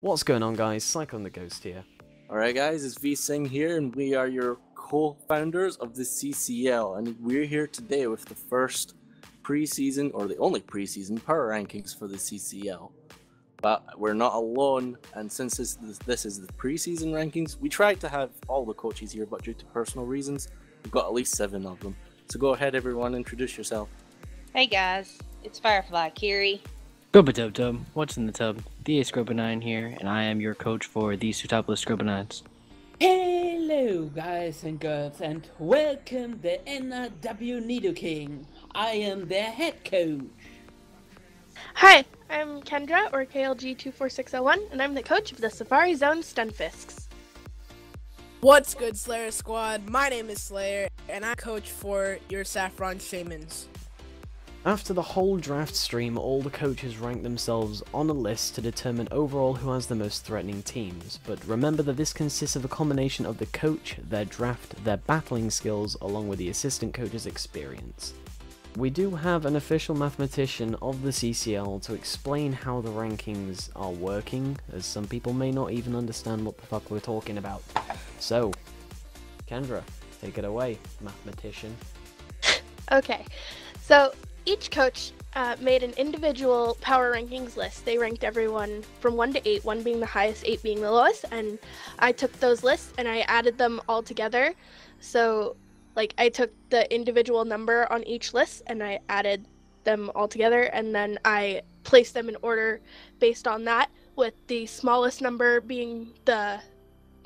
What's going on, guys? Cyclone the Ghost here. Alright guys, it's V Sing here and we are your co-founders of the CCL, and we're here today with the first pre-season, or the only pre-season, power rankings for the CCL. But we're not alone, and since this is the pre-season rankings, we tried to have all the coaches here, but due to personal reasons, we've got at least 7 of them. So go ahead everyone, introduce yourself. Hey guys, it's Firefly Kiri. Scrub-a-dub-dub, what's in the tub? The Scrub-a-9 here, and I am your coach for the Sutopolis Scrub-a-9s. Hello guys and girls, and welcome the NRW Nidoking. I am their head coach. Hi, I'm Kendra, or KLG24601, and I'm the coach of the Safari Zone Stunfisks. What's good, Slayer Squad? My name is Slayer, and I coach for your Saffron Shamans. After the whole draft stream, all the coaches rank themselves on a list to determine overall who has the most threatening teams, but remember that this consists of a combination of the coach, their draft, their battling skills, along with the assistant coach's experience. We do have an official mathematician of the CCL to explain how the rankings are working, as some people may not even understand what the fuck we're talking about. So, Kendra, take it away, mathematician. Okay, so each coach made an individual power rankings list. They ranked everyone from 1 to 8, 1 being the highest, 8 being the lowest, and I took those lists and I added them all together. So, like, I took the individual number on each list and I added them all together, and then I placed them in order based on that, with the smallest number being the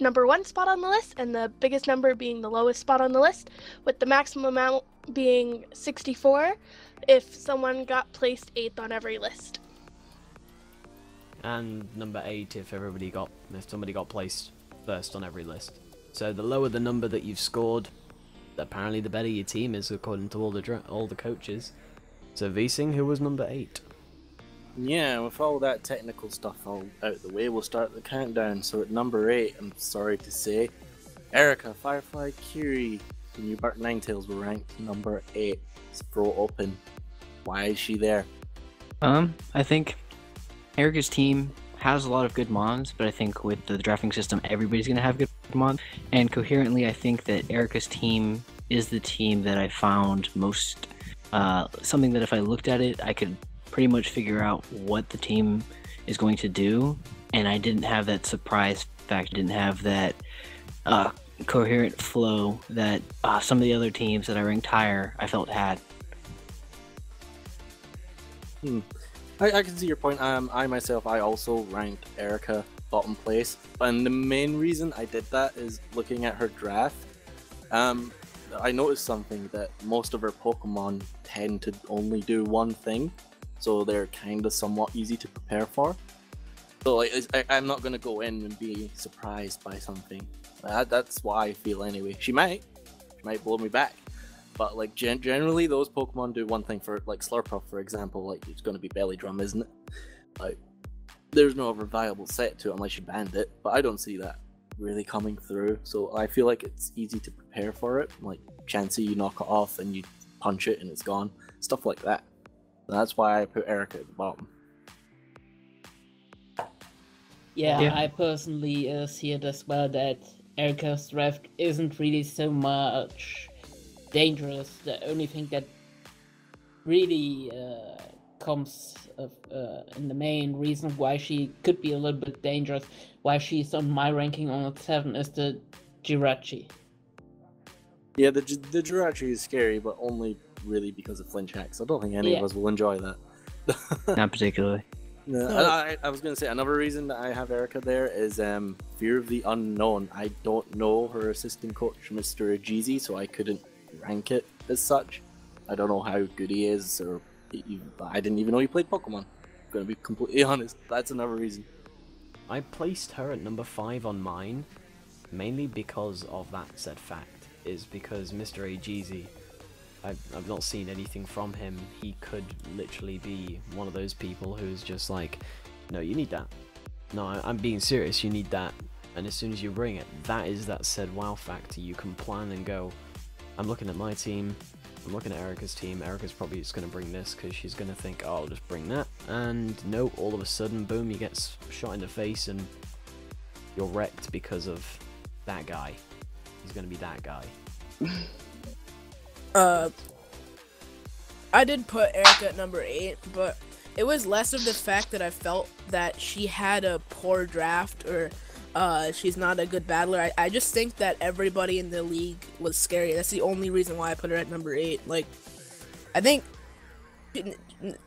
number 1 spot on the list and the biggest number being the lowest spot on the list, with the maximum amount being 64 if someone got placed 8th on every list. And number 8 if somebody got placed first on every list. So the lower the number that you've scored, apparently the better your team is, according to all the coaches. So V-Sing, who was number 8? Yeah, with all that technical stuff all out of the way, we'll start the countdown. So at number 8, I'm sorry to say, Erica, Firefly, Kiri, the New Bart Ninetales were ranked number 8. Throw open. Why is she there? I think Erica's team has a lot of good mons, but I think with the drafting system, everybody's going to have good mons. And coherently, I think that Erica's team is the team that I found most, something that if I looked at it, I could pretty much figure out what the team is going to do, and I didn't have that surprise factor, didn't have that coherent flow that some of the other teams that I ranked higher I felt had. I can see your point. I myself, I also ranked Erica bottom place, and the main reason I did that is looking at her draft. I noticed something, that most of her Pokemon tend to only do one thing, so they're kind of somewhat easy to prepare for. So like, I'm not gonna go in and be surprised by something. That's why I feel anyway. She might blow me back, but like generally those Pokemon do one thing. For like Slurpuff, for example, like it's gonna be Belly Drum, isn't it? Like there's no other viable set to it unless you banned it, but I don't see that really coming through. So I feel like it's easy to prepare for it. Like Chansey, you knock it off and you punch it and it's gone. Stuff like that. So that's why I put Erica at the bottom. Yeah, I personally see it as well that Erica's draft isn't really so much dangerous. The only thing that really comes in the main reason why she could be a little bit dangerous, why she's on my ranking on 7, is the Jirachi. Yeah, the Jirachi is scary, but only really because of flinch hacks. I don't think any of us will enjoy that. Not particularly. No, I was going to say, another reason that I have Erica there is fear of the unknown. I don't know her assistant coach, Mr. Ajizi, so I couldn't rank it as such. I don't know how good he is, or I didn't even know he played Pokemon. I'm going to be completely honest. That's another reason. I placed her at number 5 on mine, mainly because of that said fact, is because Mr. Ajizi, I've not seen anything from him. He could literally be one of those people who's just like, no, you need that. No, I'm being serious, you need that. And as soon as you bring it, that is that said wow factor. You can plan and go, I'm looking at my team, I'm looking at Erica's team. Erica's probably just going to bring this because she's going to think, oh, I'll just bring that. And no, all of a sudden, boom, you get shot in the face and you're wrecked because of that guy. He's going to be that guy. I did put Erica at number 8, but it was less of the fact that I felt that she had a poor draft or she's not a good battler. I just think that everybody in the league was scary. That's the only reason why I put her at number 8. Like, I think,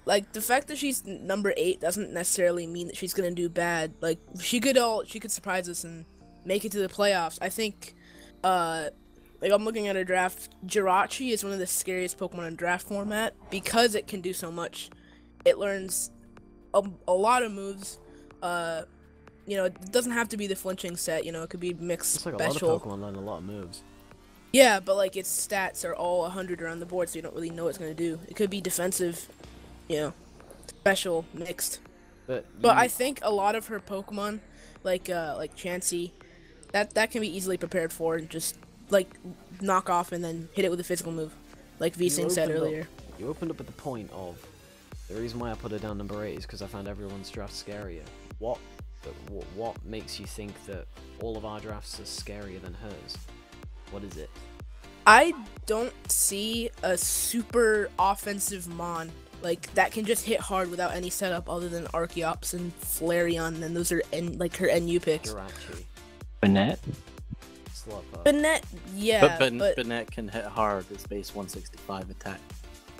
like, the fact that she's number 8 doesn't necessarily mean that she's gonna do bad. Like, she could surprise us and make it to the playoffs. I think, like, I'm looking at her draft. Jirachi is one of the scariest Pokemon in draft format because it can do so much. It learns a lot of moves. You know, it doesn't have to be the flinching set. You know, it could be mixed It's like special. a lot of Pokemon learn a lot of moves. Yeah, but like its stats are all 100 around the board, so you don't really know what it's gonna do. It could be defensive, you know, special, mixed. But I think a lot of her Pokemon, like Chansey, that can be easily prepared for and just like knock off and then hit it with a physical move, like V-Sing said earlier. You opened up at the point of the reason why I put her down number 8 is because I found everyone's draft scarier. What makes you think that all of our drafts are scarier than hers? What is it? I don't see a super offensive Mon like that can just hit hard without any setup other than Archeops and Flareon, and those are like her NU picks. Jirachi. Banette? Slupper. Banette, yeah, but Banette can hit hard. It's base 165 attack.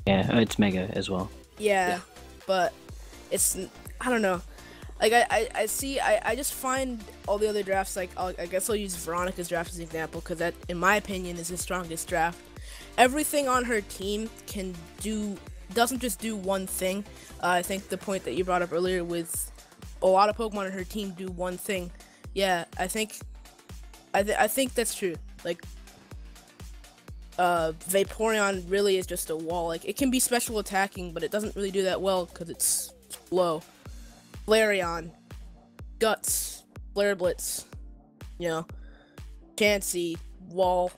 Yeah, it's Mega as well. Yeah, but it's, I don't know. Like, I just find all the other drafts, like, I guess I'll use Veronica's draft as an example, because that, in my opinion, is the strongest draft. Everything on her team doesn't just do one thing. I think the point that you brought up earlier with a lot of Pokemon on her team do one thing. Yeah, I think that's true. Like, Vaporeon really is just a wall. Like, it can be special attacking, but it doesn't really do that well because it's low. Flareon, Guts, Flare Blitz, you know, Chansey, Wall.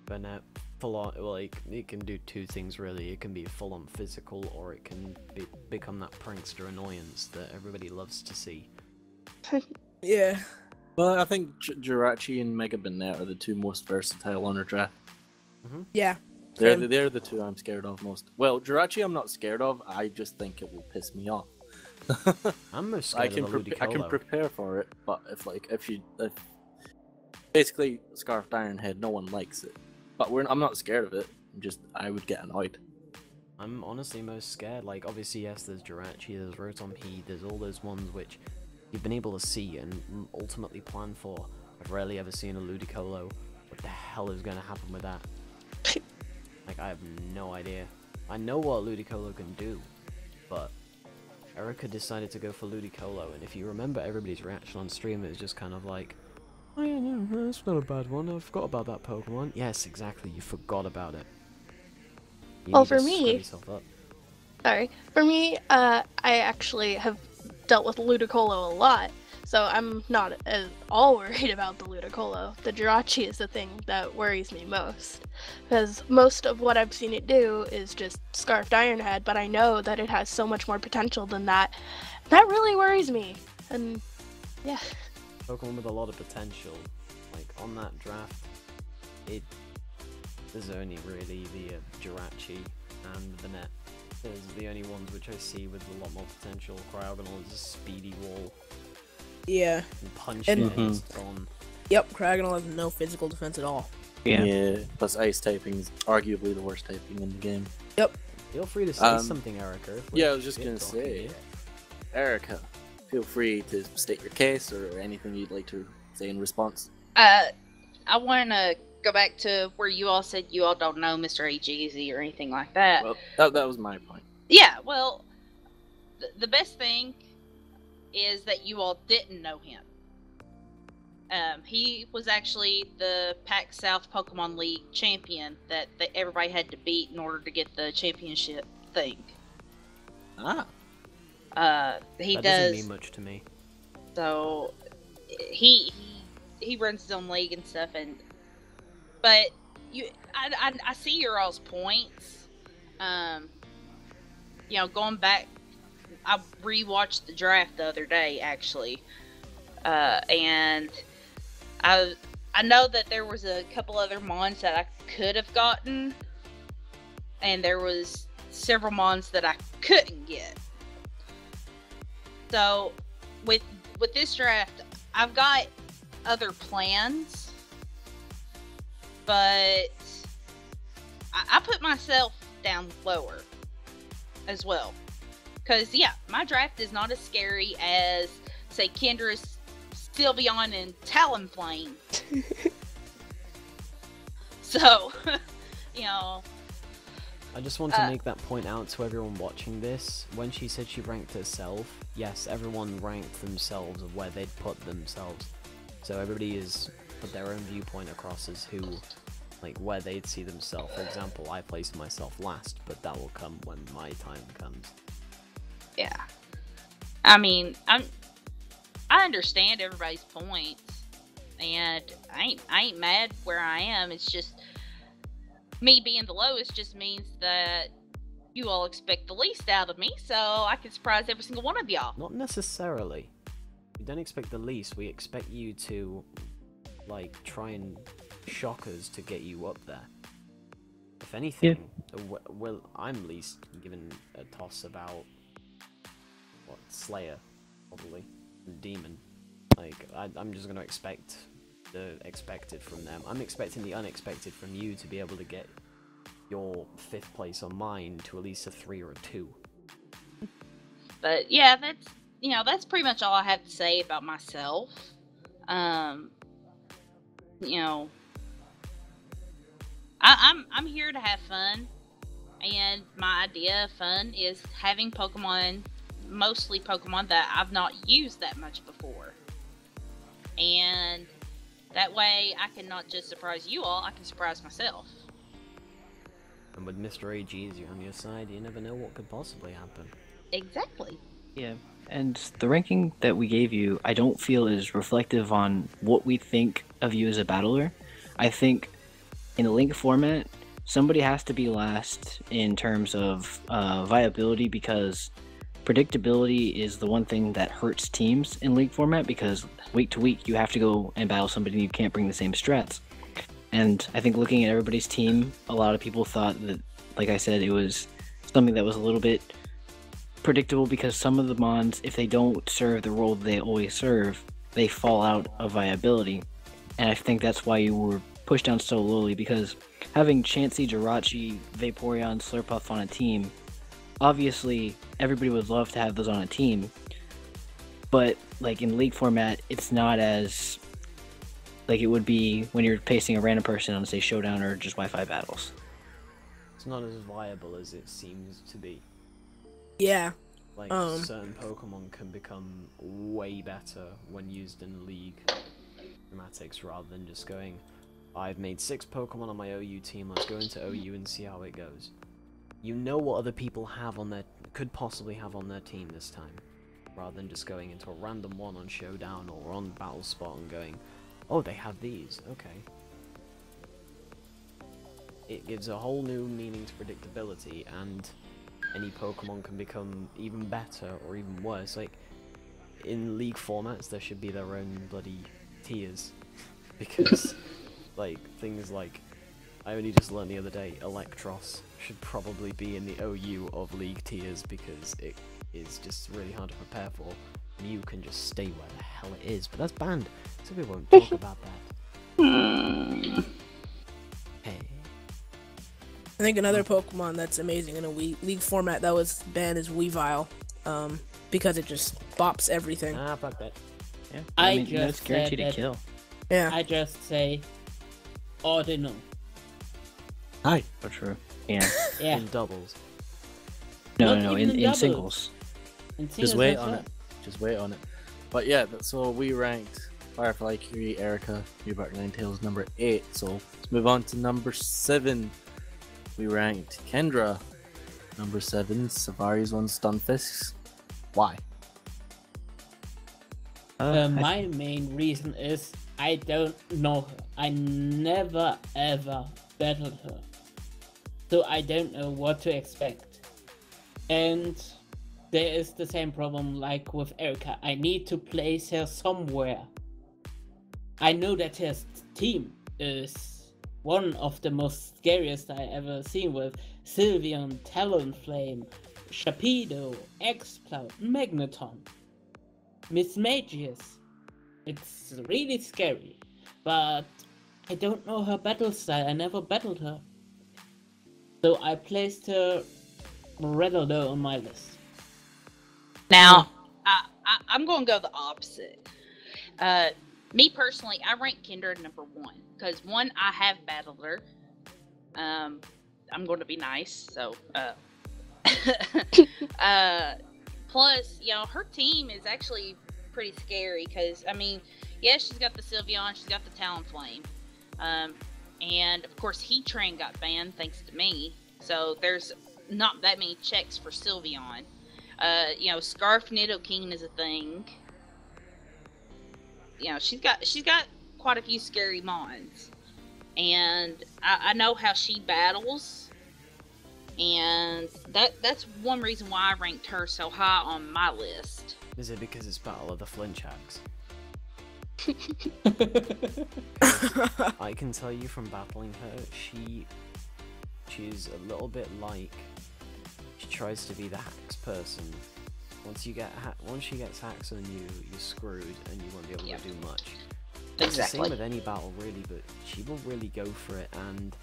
Banette, full on, like, it can do two things really. It can be full on physical, or it can become that prankster annoyance that everybody loves to see. Yeah. Well, I think Jirachi and Mega Banette are the two most versatile on her draft. Mm-hmm. Yeah. They're the two I'm scared of most. Well, Jirachi I'm not scared of. I just think it will piss me off. I'm most scared of the I can prepare for it, but if basically Scarfed Ironhead, no one likes it. But I'm not scared of it. I would get annoyed. I'm honestly most scared. Like, obviously, yes, there's Jirachi, there's Rotom P, there's all those ones which you've been able to see and ultimately plan for. I've rarely ever seen a Ludicolo. What the hell is going to happen with that? Like, I have no idea. I know what Ludicolo can do, but Erica decided to go for Ludicolo, and if you remember everybody's reaction on stream, it was just kind of like, oh yeah, no, that's not a bad one, I forgot about that Pokemon. Yes, exactly, you forgot about it. Well, for me, I actually have dealt with Ludicolo a lot, so I'm not at all worried about the Ludicolo. The Jirachi is the thing that worries me most, because most of what I've seen it do is just Scarfed Ironhead, but I know that it has so much more potential than that. That really worries me, and yeah. Pokemon with a lot of potential, like on that draft, there's only really the Jirachi and the Banette. Those are the only ones which I see with a lot more potential. Cryogonal is a speedy wall. Yeah. And punch it and it's gone. Yep, Cryogonal has no physical defense at all. Yeah. Plus Ice typing is arguably the worst typing in the game. Yep. Feel free to say something, Erica. Yeah, I was just gonna say, Erica, feel free to state your case or anything you'd like to say in response. I want to go back to where you all said you all don't know Mr. Easy or anything like that. Well, that was my point. Yeah, well, the best thing is that you all didn't know him. He was actually the PAC South Pokemon League champion that everybody had to beat in order to get the championship thing. Ah. That doesn't mean much to me. So he runs his own league and stuff, but I see your all's points. You know, going back, I rewatched the draft the other day actually, and I know that there was a couple other mons that I could have gotten, and there was several mons that I couldn't get. So with this draft, I've got other plans, but I put myself down lower as well. Because, yeah, my draft is not as scary as, say, Kendra's Sylveon and Talonflame. So, you know... I just want to make that point out to everyone watching this. When she said she ranked herself, yes, everyone ranked themselves of where they'd put themselves. So everybody has put their own viewpoint across as who, like, where they'd see themselves. For example, I placed myself last, but that will come when my time comes. Yeah. I mean, I understand everybody's points, and I ain't mad where I am. It's just me being the lowest just means that you all expect the least out of me, so I can surprise every single one of y'all. Not necessarily. We don't expect the least. We expect you to, like, try and shock us to get you up there. If anything, well, I'm least given a toss about what, Slayer, probably, and Demon. Like, I'm just gonna expect the expected from them. I'm expecting the unexpected from you to be able to get your 5th place on mine to at least a 3 or a 2. But yeah, that's pretty much all I have to say about myself. You know, I'm here to have fun, and my idea of fun is having Pokemon, mostly Pokemon that I've not used that much before. And that way I can not just surprise you all, I can surprise myself. And with Mr. AG's on your side, you never know what could possibly happen. Exactly. Yeah, and the ranking that we gave you, I don't feel is reflective on what we think of you as a battler. I think in a Link format, somebody has to be last in terms of viability, because predictability is the one thing that hurts teams in League format, because week to week you have to go and battle somebody and you can't bring the same strats. And I think looking at everybody's team, a lot of people thought that, like I said, it was something that was a little bit predictable, because some of the mons, if they don't serve the role they always serve, they fall out of viability. And I think that's why you were pushed down so lowly, because having Chansey, Jirachi, Vaporeon, Slurpuff on a team, obviously everybody would love to have those on a team, but like in League format, it's not as like it would be when you're facing a random person on, say, Showdown or just Wi-Fi battles. It's not as viable as it seems to be. Yeah. Like, certain Pokemon can become way better when used in League thematics, rather than just going, I've made 6 Pokemon on my OU team, let's go into OU and see how it goes. You know what other people have on their, could possibly have on their team this time, rather than just going into a random one on Showdown or on Battle Spot and going, oh, they have these, okay. It gives a whole new meaning to predictability, and any Pokemon can become even better or even worse. Like, in League formats, there should be their own bloody tiers, because, like, things like, I only just learned the other day, Electros should probably be in the OU of League tiers, because it is just really hard to prepare for. Mew can just stay where the hell it is, but that's banned, so we won't talk about that. Hey. I think another Pokemon that's amazing in a League format that was banned is Weavile, because it just bops everything. Ah, fuck that. Yeah, I mean, just it's guaranteed said to kill. Yeah. I just say ordinal. Hi. For true. Yeah. Yeah. In doubles. No, Not no, even in doubles. singles. And Just singles wait as on well. it. Just wait on it. But yeah, so we ranked Firefly, Curie, Erica, Rebark, Ninetales number 8. So let's move on to number 7. We ranked Kendra number 7, Savari's one, Stunfisks. Why? My main reason is I don't know her. I never ever battled her. So I don't know what to expect. And there is the same problem like with Erika. I need to place her somewhere. I know that her team is one of the most scariest I ever seen, with Sylveon, Talonflame, Sharpedo, X-Cloud, Magneton, Miss Magius. It's really scary, but I don't know her battle style. I never battled her. So I placed her rather low on my list. Now, I'm going to go the opposite. Me personally, I rank Kendra number 1 because 1, I have battled her. I'm going to be nice, so. Plus, you know, her team is actually pretty scary because, I mean, yeah, she's got the Sylveon, she's got the Talonflame, and of course, Heatran got banned thanks to me. So there's not that many checks for Sylveon. You know, Scarf Nidoking is a thing. You know, she's got quite a few scary mons, and I know how she battles, and that's one reason why I ranked her so high on my list. Is it because it's Battle of the Flinchhacks? I can tell you from battling her, she's a little bit like, she tries to be the hacks person. Once she gets hacks on you, you're screwed and you won't be able to do much. It's the same with any battle really, but she will really go for it, and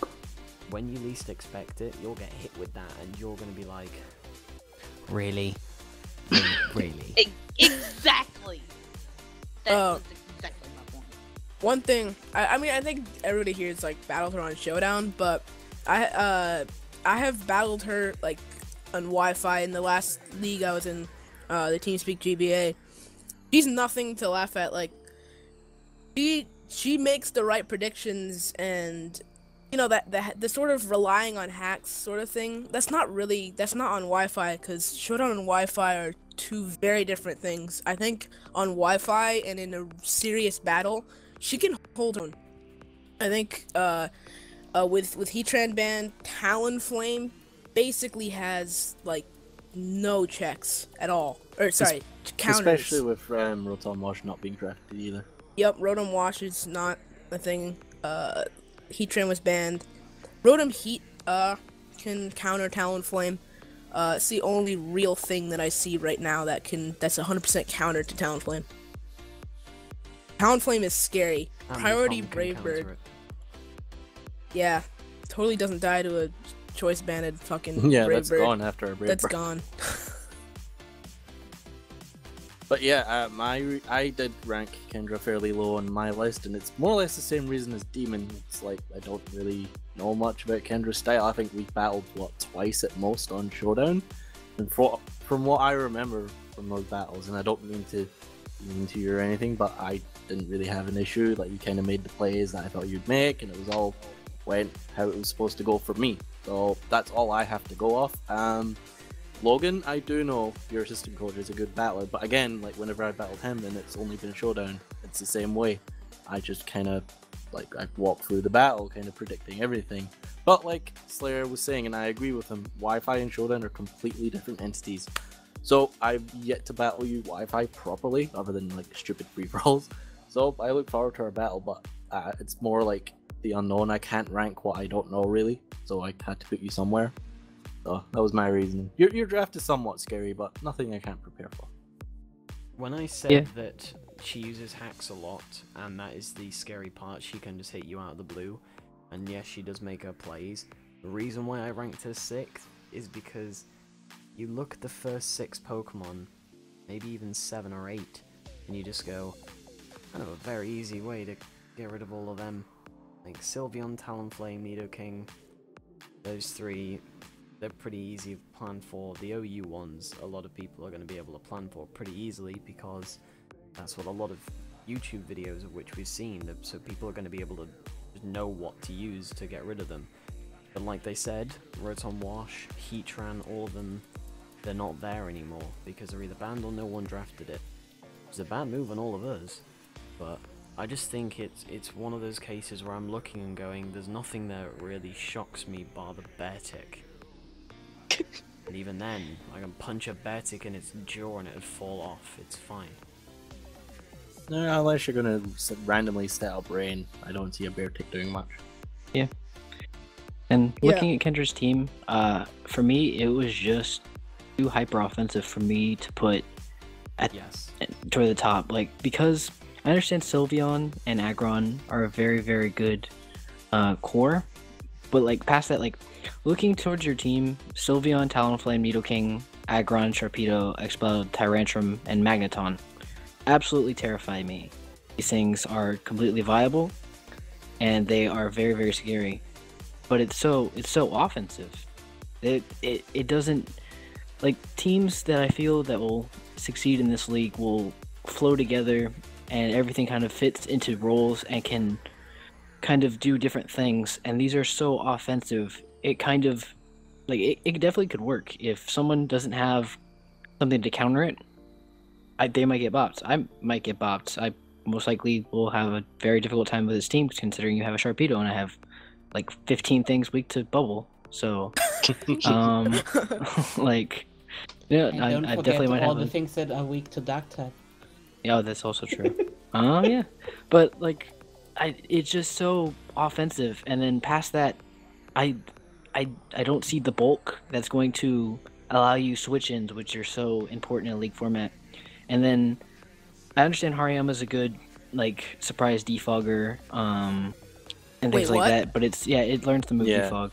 when you least expect it, you'll get hit with that and you're gonna be like, really? Really? Exactly! That's exactly my point. One thing, I mean, I think everybody here is like battled her on Showdown, but I have battled her like on Wi-Fi in the last league I was in, the TeamSpeak GBA. She's nothing to laugh at. Like, she makes the right predictions, and you know that the sort of relying on hacks sort of thing. That's not on Wi-Fi, because Showdown and Wi-Fi are two very different things. I think on Wi-Fi and in a serious battle, she can hold her own. I think with Heatran ban, Talonflame basically has like no checks at all. Or sorry, counters. Especially with Rotom Wash not being drafted either. Yep, Rotom Wash is not a thing. Heatran was banned. Rotom Heat can counter Talonflame. It's the only real thing that I see right now that's 100% counter to Talonflame. Talonflame is scary. Priority Brave Bird. Yeah, totally doesn't die to a choice banned fucking Brave Bird. That's gone after a Brave Bird. That's gone. But yeah, I did rank Kendra fairly low on my list, and it's more or less the same reason as Demon. It's like, I don't really know much about Kendra's style. I think we battled, twice at most on Showdown, and from what I remember from those battles, and I don't mean to you or anything, but I didn't really have an issue. Like, you kind of made the plays that I thought you'd make, and it was all went how it was supposed to go for me. So that's all I have to go off. Logan, I do know your assistant coach is a good battler, but again, like, whenever I battled him and it's only been Showdown, it's the same way. I just kind of, like, I walk through the battle, kind of predicting everything. But like Slayer was saying, and I agree with him, Wi-Fi and Showdown are completely different entities. So I've yet to battle you Wi-Fi properly, other than like stupid free-for-alls. So I look forward to our battle, but it's more like the unknown. I can't rank what I don't know really, so I had to put you somewhere. So that was my reason. Your draft is somewhat scary, but nothing I can't prepare for. When I said that she uses hacks a lot, and that is the scary part, she can just hit you out of the blue, and yes, she does make her plays. The reason why I ranked her 6th is because you look at the first 6 Pokemon, maybe even 7 or 8, and you just go, I know a very easy way to get rid of all of them. Like Sylveon, Talonflame, Nidoking, those 3, they're pretty easy to plan for. The OU ones, a lot of people are going to be able to plan for pretty easily, because that's what a lot of YouTube videos of which we've seen, so people are going to be able to know what to use to get rid of them. But like they said, Rotom Wash, Heatran, all of them, they're not there anymore, because they're either banned or no one drafted it. It's a bad move on all of us, but I just think it's one of those cases where I'm looking and going, there's nothing that really shocks me bar the Beartic. And even then, I can punch a Beartic in its jaw and it'd fall off. It's fine. No, unless you're gonna randomly set up Rain, I don't see a Beartic doing much. Yeah. And looking at Kendra's team, for me, it was just too hyper offensive for me to put toward the top. Like, because I understand Sylveon and Aggron are a very, very good core, but like past that, like looking towards your team, Sylveon, Talonflame, Nidoking, Aggron, Sharpedo, Exploud, Tyrantrum, and Magneton absolutely terrify me. These things are completely viable, and they are very, very scary. But it's so offensive. It doesn't, like, teams that I feel that will succeed in this league will flow together and everything kind of fits into roles and can kind of do different things, and these are so offensive. It kind of, like, it definitely could work. If someone doesn't have something to counter it, they might get bopped. I might get bopped. I most likely will have a very difficult time with this team, considering you have a Sharpedo and I have like 15 things weak to Bubble. So, like, yeah, And I don't forget definitely might all have the things that are weak to Dark type. Yeah, that's also true. Yeah, but like, it's just so offensive, and then past that, I don't see the bulk that's going to allow you switch-ins, which are so important in a league format. And then I understand Hariyama's a good like surprise defogger, and things like that. But it learns the move defog.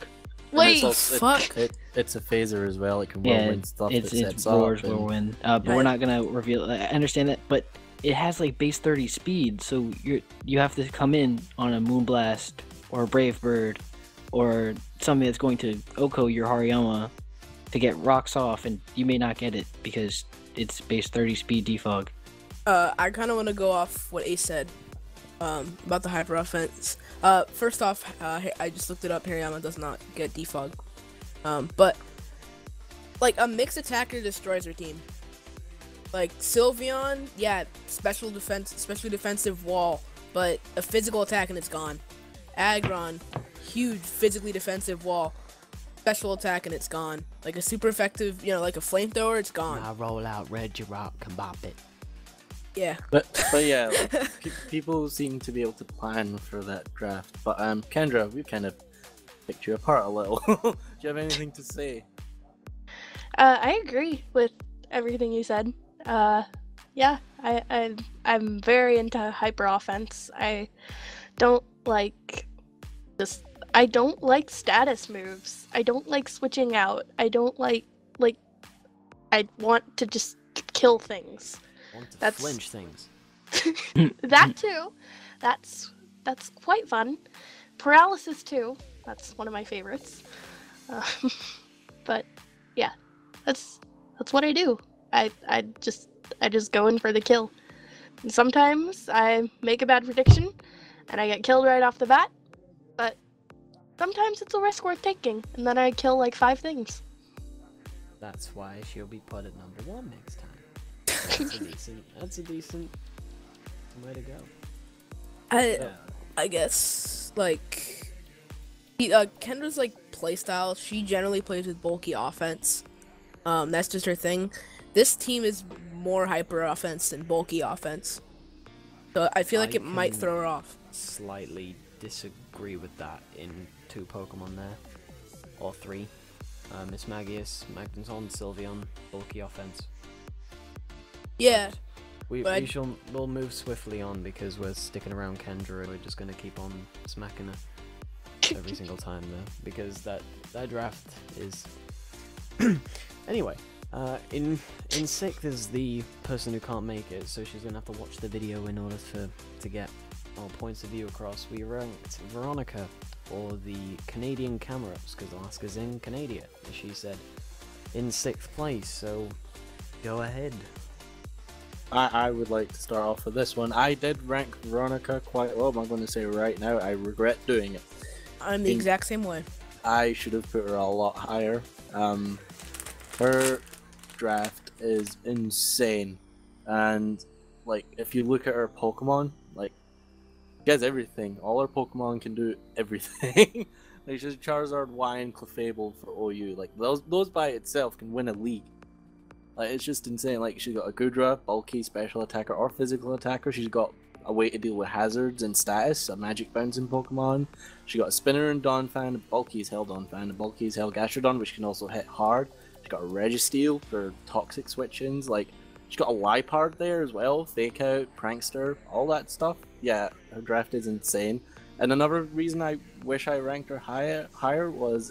Wait, fuck. It's a phaser as well. It can Yeah, whirlwind stuff. it's sets roars, up and- whirlwind. But we're not gonna reveal. I understand that, but it has like base 30 speed, so you have to come in on a Moonblast or a Brave Bird or something that's going to Oko your Hariyama to get rocks off, and you may not get it because it's base 30 speed defog. I kind of want to go off what Ace said about the hyper offense. First off, I just looked it up. Hariyama does not get defog. But like a mixed attacker destroys her team. Like Sylveon, yeah, special defensive wall, but a physical attack and it's gone. Aggron, huge physically defensive wall, special attack and it's gone. Like a super effective, like a flamethrower, it's gone. Now roll out Red Giraffe, can bop it. Yeah. But yeah, like, people seem to be able to plan for that draft. But Kendra, we kind of picked you apart a little. Do you have anything to say? I agree with everything you said. Yeah, I'm very into hyper offense. I don't like status moves. I don't like switching out. I don't like I want to just kill things. Want to flinch things. That too. That's quite fun. Paralysis too. That's one of my favorites. But yeah, that's what I do. I just go in for the kill. And sometimes I make a bad prediction and I get killed right off the bat, but sometimes it's a risk worth taking, and then I kill like 5 things. That's why she'll be put at number 1 next time. That's a decent way to go. I guess like Kendra's like playstyle. She generally plays with bulky offense. That's just her thing. This team is more hyper offense than bulky offense, so I feel like it might throw her off. Slightly disagree with that in 2 Pokemon there, or 3. Miss Magius, Magneton, Sylveon, bulky offense. Yeah. We'll move swiftly on because we're sticking around Kendra and we're just gonna keep on smacking her every single time though, because that draft is anyway. In 6th is the person who can't make it, so she's gonna have to watch the video in order to get our points of view across. We ranked Veronica for the Canadian Camerupts because Alaska's in Canada, as she said, in 6th place. So go ahead. I would like to start off with this one. I did rank Veronica quite low, but I'm going to say right now I regret doing it. I'm the exact same way. I should have put her a lot higher. Her draft is insane, and like if you look at her Pokemon, like She has everything. All her Pokemon can do everything. Like, she's Charizard, Y, and Clefable for OU. Like, those by itself can win a league. Like, it's just insane. Like, she's got a Goodra, bulky, special attacker, or physical attacker. She's got a way to deal with hazards and status, a magic bouncing Pokemon. She got a Spinner and Donphan, a bulky as hell Donphan, a bulky as hell Gastrodon, which can also hit hard. She's got a Registeel for toxic switch-ins. Like, she's got a Liepard there as well, Fake Out, Prankster, all that stuff. Yeah, her draft is insane. And another reason I wish I ranked her higher was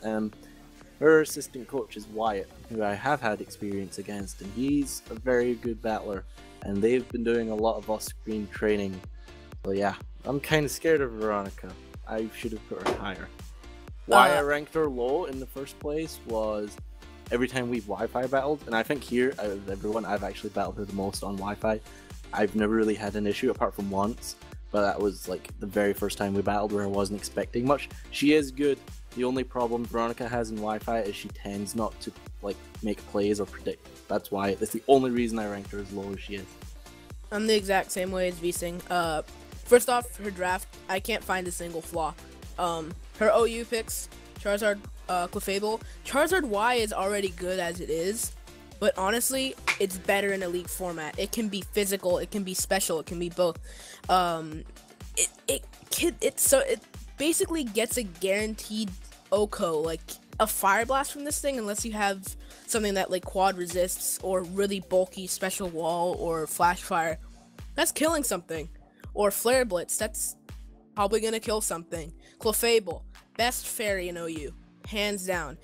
her assistant coach is Wyatt, who I have had experience against, and he's a very good battler. And they've been doing a lot of off-screen training. So yeah, I'm kind of scared of Veronica. I should have put her higher. Why I ranked her low in the first place was every time we've Wi-Fi battled, and I think here, out of everyone, I've actually battled her the most on Wi-Fi. I've never really had an issue, apart from once, but that was like the very first time we battled where I wasn't expecting much. She is good. The only problem Veronica has in Wi-Fi is she tends not to like make plays or predict. That's why. That's the only reason I ranked her as low as she is. I'm the exact same way as VSing. First off, her draft, I can't find a single flaw. Her OU picks, Charizard, Clefable. Charizard Y is already good as it is, but honestly, it's better in a league format. It can be physical, it can be special, it can be both. It basically gets a guaranteed OHKO, like a Fire Blast from this thing, unless you have something that like quad resists or really bulky special wall or flash fire. That's killing something. Or Flare Blitz, that's probably gonna kill something. Clefable, best fairy in OU, hands down.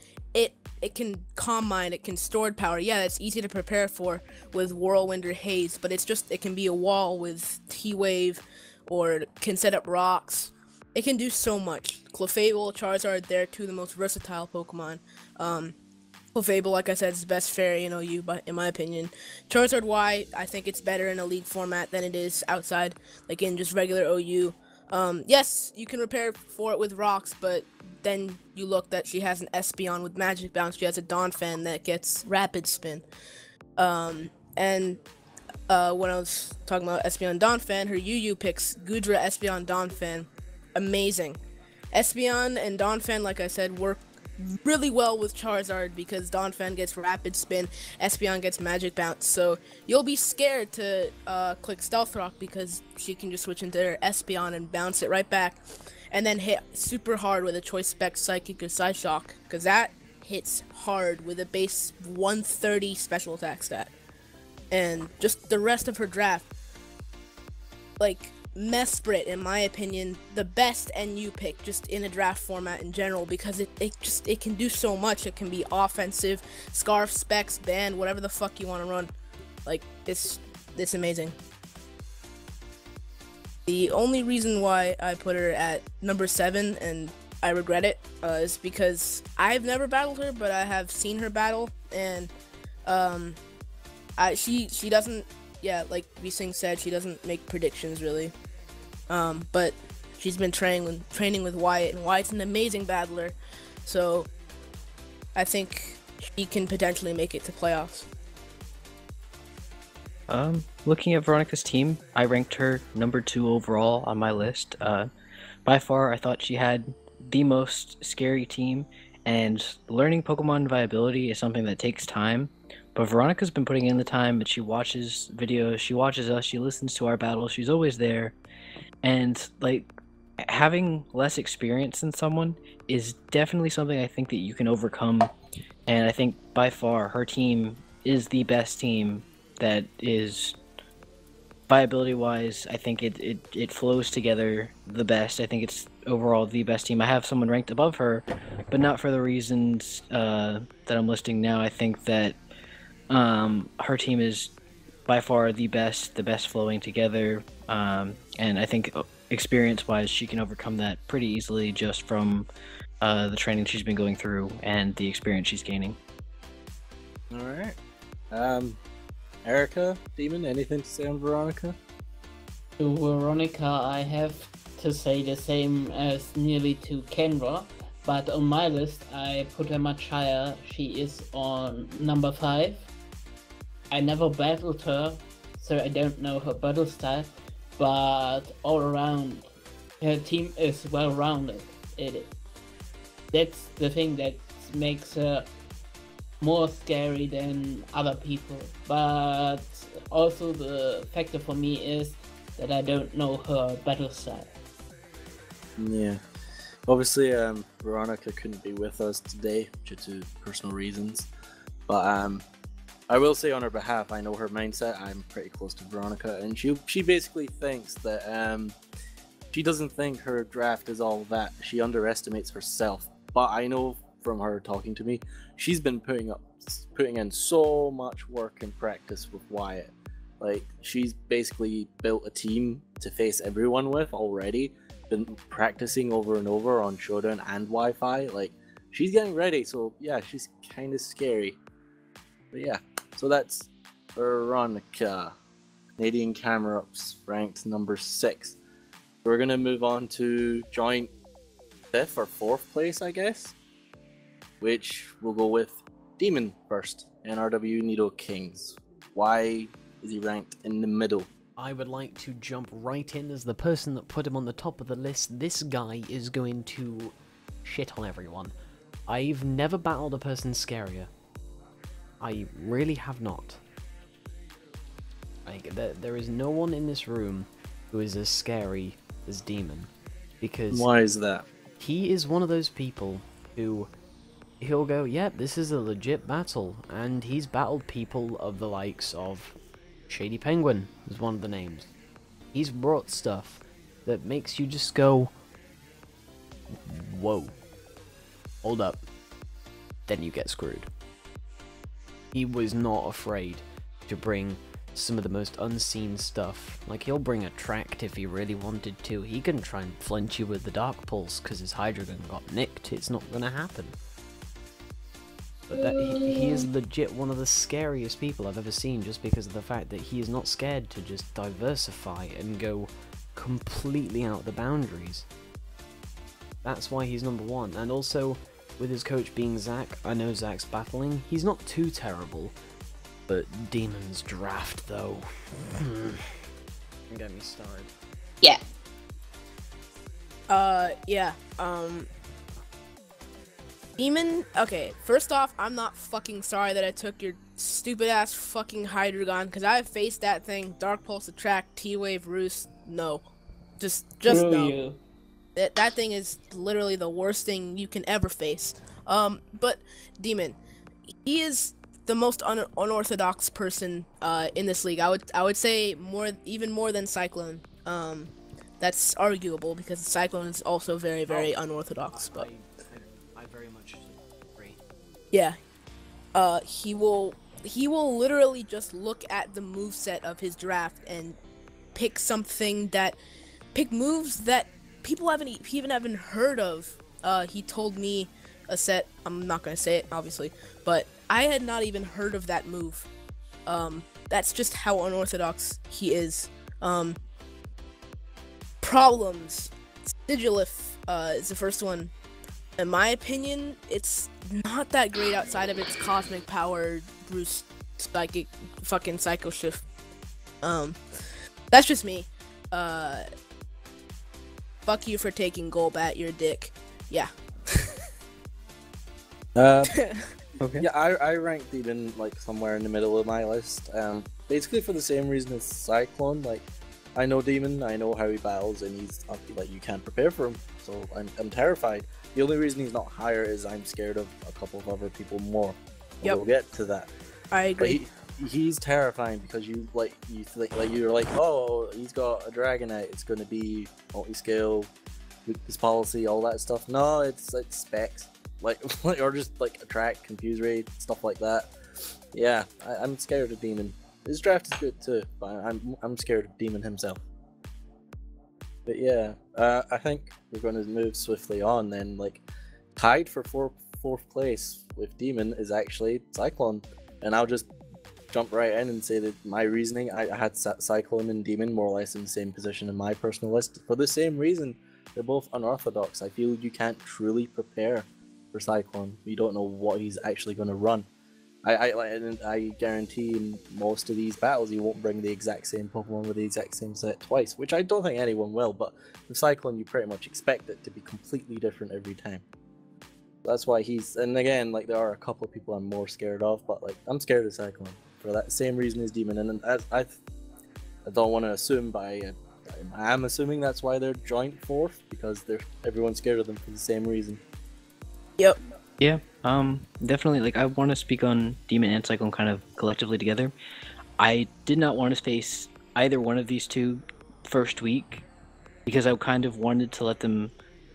It can Calm Mind, it can Stored Power. Yeah, that's easy to prepare for with Whirlwind or Haze, but it can be a wall with T-Wave, or can set up rocks. It can do so much. Clefable, Charizard, they're two of the most versatile Pokemon. Clefable, like I said, is the best fairy in OU, but in my opinion. Charizard Y, I think it's better in a league format than it is outside, like in just regular OU. Yes, you can prepare for it with rocks, but then you look that she has an Espeon with Magic Bounce. She has a Donphan that gets Rapid Spin. When I was talking about Espeon Donphan, her UU picks Goodra, Espeon, Donphan. Amazing. Espeon and Donphan, like I said, work really well with Charizard because Donphan gets Rapid Spin, Espeon gets Magic Bounce, so you'll be scared to click Stealth Rock because she can just switch into her Espeon and bounce it right back, and then hit super hard with a Choice Spec, Psychic, or Psyshock, because that hits hard with a base 130 special attack stat. And just the rest of her draft, like Mesprit, in my opinion, the best NU pick just in a draft format in general, because it can do so much. It can be offensive, Scarf, Specs, Band, whatever the fuck you want to run. Like, it's amazing. The only reason why I put her at number 7, and I regret it, is because I've never battled her, but I have seen her battle, and she doesn't, yeah, like VSing said, she doesn't make predictions really. But she's been training with Wyatt, and Wyatt's an amazing battler, so I think she can potentially make it to playoffs. Looking at Veronica's team, I ranked her number 2 overall on my list. By far, I thought she had the most scary team, and learning Pokemon viability is something that takes time. But Veronica's been putting in the time, but she watches videos, she watches us, she listens to our battles, she's always there. And like, having less experience than someone is definitely something I think that you can overcome. And I think by far her team is the best team that is, viability wise, I think it flows together the best. I think it's overall the best team. I have someone ranked above her, but not for the reasons that I'm listing now. I think that her team is by far the best flowing together, and I think experience-wise she can overcome that pretty easily just from the training she's been going through and the experience she's gaining. Alright. Erica, Demon, anything to say on Veronica? To Veronica, I have to say the same as nearly to Kenra, but on my list I put her much higher. She is on number 5. I never battled her, so I don't know her battle stat, but all around her team is well rounded. That's the thing that makes her more scary than other people. But also the factor for me is that I don't know her battle style. Yeah. Obviously, Veronica couldn't be with us today due to personal reasons. But I will say on her behalf, I know her mindset. I'm pretty close to Veronica, and she basically thinks that she doesn't think her draft is all that. She underestimates herself. But I know from her talking to me, she's been putting in so much work and practice with Wyatt. Like, she's basically built a team to face everyone with already. Been practicing over and over on Showdown and Wi-Fi. Like, she's getting ready. So yeah, she's kind of scary. But yeah, so that's Veronica, Canadian Camerupts, ranked number 6. We're gonna move on to joint 5th or 4th place, I guess, which we'll go with Demon first, NRW Nido Kings. Why is he ranked in the middle? I would like to jump right in as the person that put him on the top of the list. This guy is going to shit on everyone. I've never battled a person scarier. I really have not. Like, there is no one in this room who is as scary as Demon. Because why is that? He is one of those people who he'll go, yep, this is a legit battle. And he's battled people of the likes of Shady Penguin is one of the names. He's brought stuff that makes you just go, whoa, hold up, then you get screwed. He was not afraid to bring some of the most unseen stuff. Like, he'll bring a tract if he really wanted to. He can try and flinch you with the Dark Pulse because his Hydra gun got nicked. It's not gonna happen. But he is legit one of the scariest people I've ever seen, just because of the fact that he is not scared to just diversify and go completely out the boundaries. That's why he's number 1. And also, with his coach being Zach, I know Zach's battling. He's not too terrible, but Demon's draft, though. Don't get me started. Yeah. Yeah. Demon, okay, first off, I'm not fucking sorry that I took your stupid ass fucking Hydreigon, because I've faced that thing, Dark Pulse Attract, T-Wave Roost, no. Just no. That thing is literally the worst thing you can ever face. But Demon, he is the most unorthodox person in this league. I would say even more than Cyclone. That's arguable because Cyclone is also very, very unorthodox, but I very much agree. Yeah. He will literally just look at the moveset of his draft and pick moves that people haven't heard of. He told me a set, I'm not gonna say it obviously, but I had not even heard of that move. That's just how unorthodox he is. Problems. Sigilif is the first one. In my opinion, it's not that great outside of its cosmic power, Bruce psychic fucking psycho shift. That's just me. Fuck you for taking Golbat, you're a dick. Yeah. Okay. Yeah, I ranked Demon like somewhere in the middle of my list. Basically for the same reason as Cyclone. Like, I know Demon, I know how he battles, and he's like, you can't prepare for him, so I'm terrified. The only reason he's not higher is I'm scared of a couple of other people more. We'll get to that. I agree. But he's terrifying because you're like, oh, he's got a Dragonite. It's going to be multi-scale, weakness policy, all that stuff. No, it's specs, like or just like attract, confuse rate, stuff like that. Yeah, I'm scared of Demon. His draft is good too, but I'm scared of Demon himself. But yeah, I think we're going to move swiftly on then. Like, tied for fourth place with Demon is actually Cyclone, and I'll just jump right in and say that my reasoning, I had Cyclone and Demon more or less in the same position in my personal list for the same reason. They're both unorthodox. I feel you can't truly prepare for Cyclone. You don't know what he's actually going to run. I guarantee in most of these battles you won't bring the exact same Pokemon with the exact same set twice, which I don't think anyone will, but with Cyclone you pretty much expect it to be completely different every time. That's why and again, like, there are a couple of people I'm more scared of, but like, I'm scared of Cyclone for that same reason as Demon, and I don't want to assume, but I am assuming that's why they're joint fourth, because everyone's scared of them for the same reason. Yep. Yeah, definitely. Like, I want to speak on Demon and Cyclone kind of collectively together. I did not want to face either one of these two first week because I kind of wanted to let them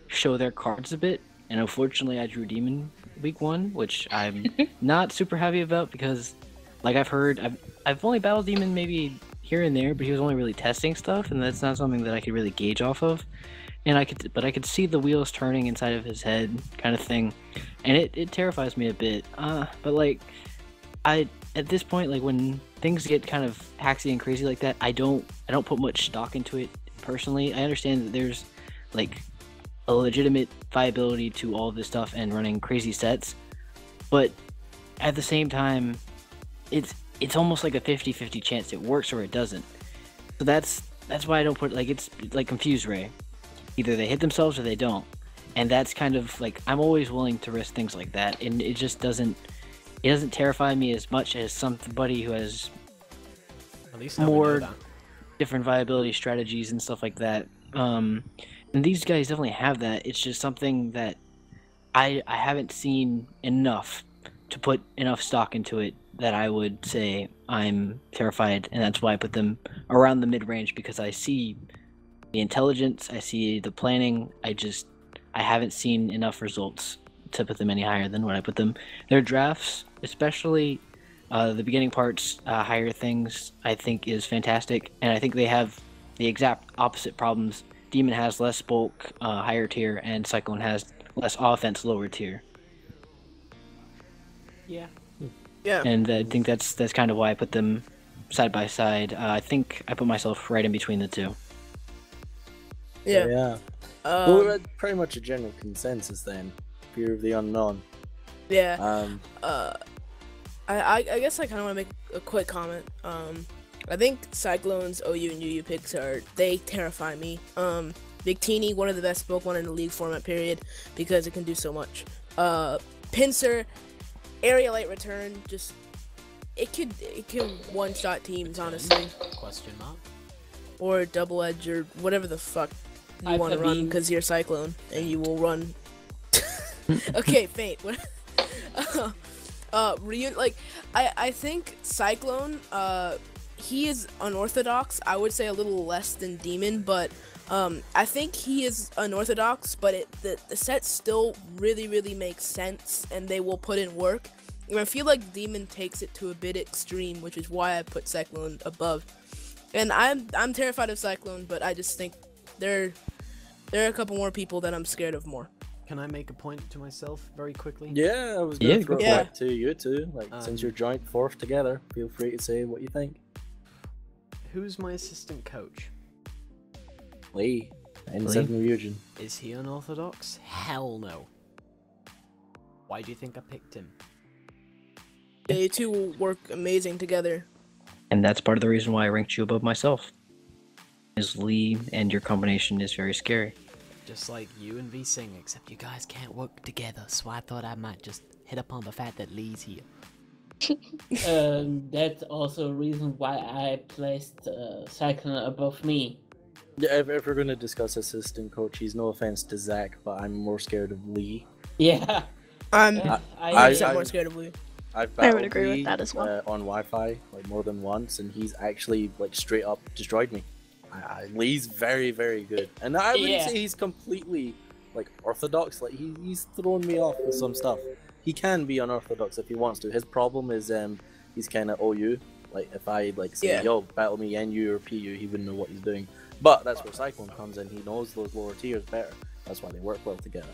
show their cards a bit. And unfortunately, I drew Demon week 1, which I'm not super happy about because, like, I've only battled Demon maybe here and there, but he was only really testing stuff, and that's not something that I could really gauge off of. And I could see the wheels turning inside of his head, kind of thing, and it terrifies me a bit. But like, at this point, like, when things get kind of haxy and crazy like that, I don't put much stock into it personally. I understand that there's like a legitimate viability to all of this stuff and running crazy sets, but at the same time, it's almost like a 50-50 chance it works or it doesn't. So that's why I don't put, like, it's like Confuse Ray. Either they hit themselves or they don't, and that's kind of like, I'm always willing to risk things like that, and it just doesn't terrify me as much as somebody who has At least more different viability strategies and stuff like that. And these guys definitely have that. It's just something that I haven't seen enough to put enough stock into it that I would say I'm terrified, and that's why I put them around the mid-range, because I see the intelligence, I see the planning, I haven't seen enough results to put them any higher than what I put them. Their drafts, especially the beginning parts, higher things, I think is fantastic, and I think they have the exact opposite problems. Demon has less bulk, higher tier, and Cyclone has less offense, lower tier. Yeah. Yeah. And I think that's kind of why I put them side by side. I think I put myself right in between the two. Yeah. Well, we're at pretty much a general consensus then. Fear of the unknown. Yeah. I guess I kind of want to make a quick comment. I think Cyclone's OU and UU picks they terrify me. Big Teeny, one of the best Pokemon in the league format, period, because it can do so much. Pinsir, Aerialite Return, just it can one-shot teams, honestly. Question mark. Or Double Edge or whatever the fuck you want to run, because you're Cyclone and you will run. Okay, Fate. I think Cyclone, he is unorthodox. I would say a little less than Demon, but I think he is unorthodox, but the set still really makes sense, and they will put in work. And I feel like Demon takes it to a bit extreme, which is why I put Cyclone above. And I'm terrified of Cyclone, but I just think there are a couple more people that I'm scared of more. Can I make a point to myself very quickly? Yeah, I was going to throw it Yeah. back to you two. Like, since you're joint fourth together, feel free to say what you think. Who's my assistant coach? Lee, in Seven Ryujin. Is he unorthodox? Hell no. Why do you think I picked him? Yeah, you two will work amazing together. And that's part of the reason why I ranked you above myself. Is Lee and your combination is very scary. Just like you and V Sing, except you guys can't work together, so I thought I might just hit upon the fact that Lee's here. That's also a reason why I placed Cyclone above me. Yeah, if we're going to discuss assistant coaches, no offense to Zach, but I'm more scared of Lee. Yeah. I'm I more scared of Lee. I've I would battled agree with Lee, that as well. on Wi-Fi like more than once, and he's actually like straight up destroyed me. Lee's very good, and I wouldn't say he's completely like orthodox. Like he's thrown me off with some stuff. He can be unorthodox if he wants to. His problem is he's kind of OU. Like if I like say yo battle me NU or PU, he wouldn't know what he's doing. But that's where Cyclone comes in. He knows those lower tiers better. That's why they work well together.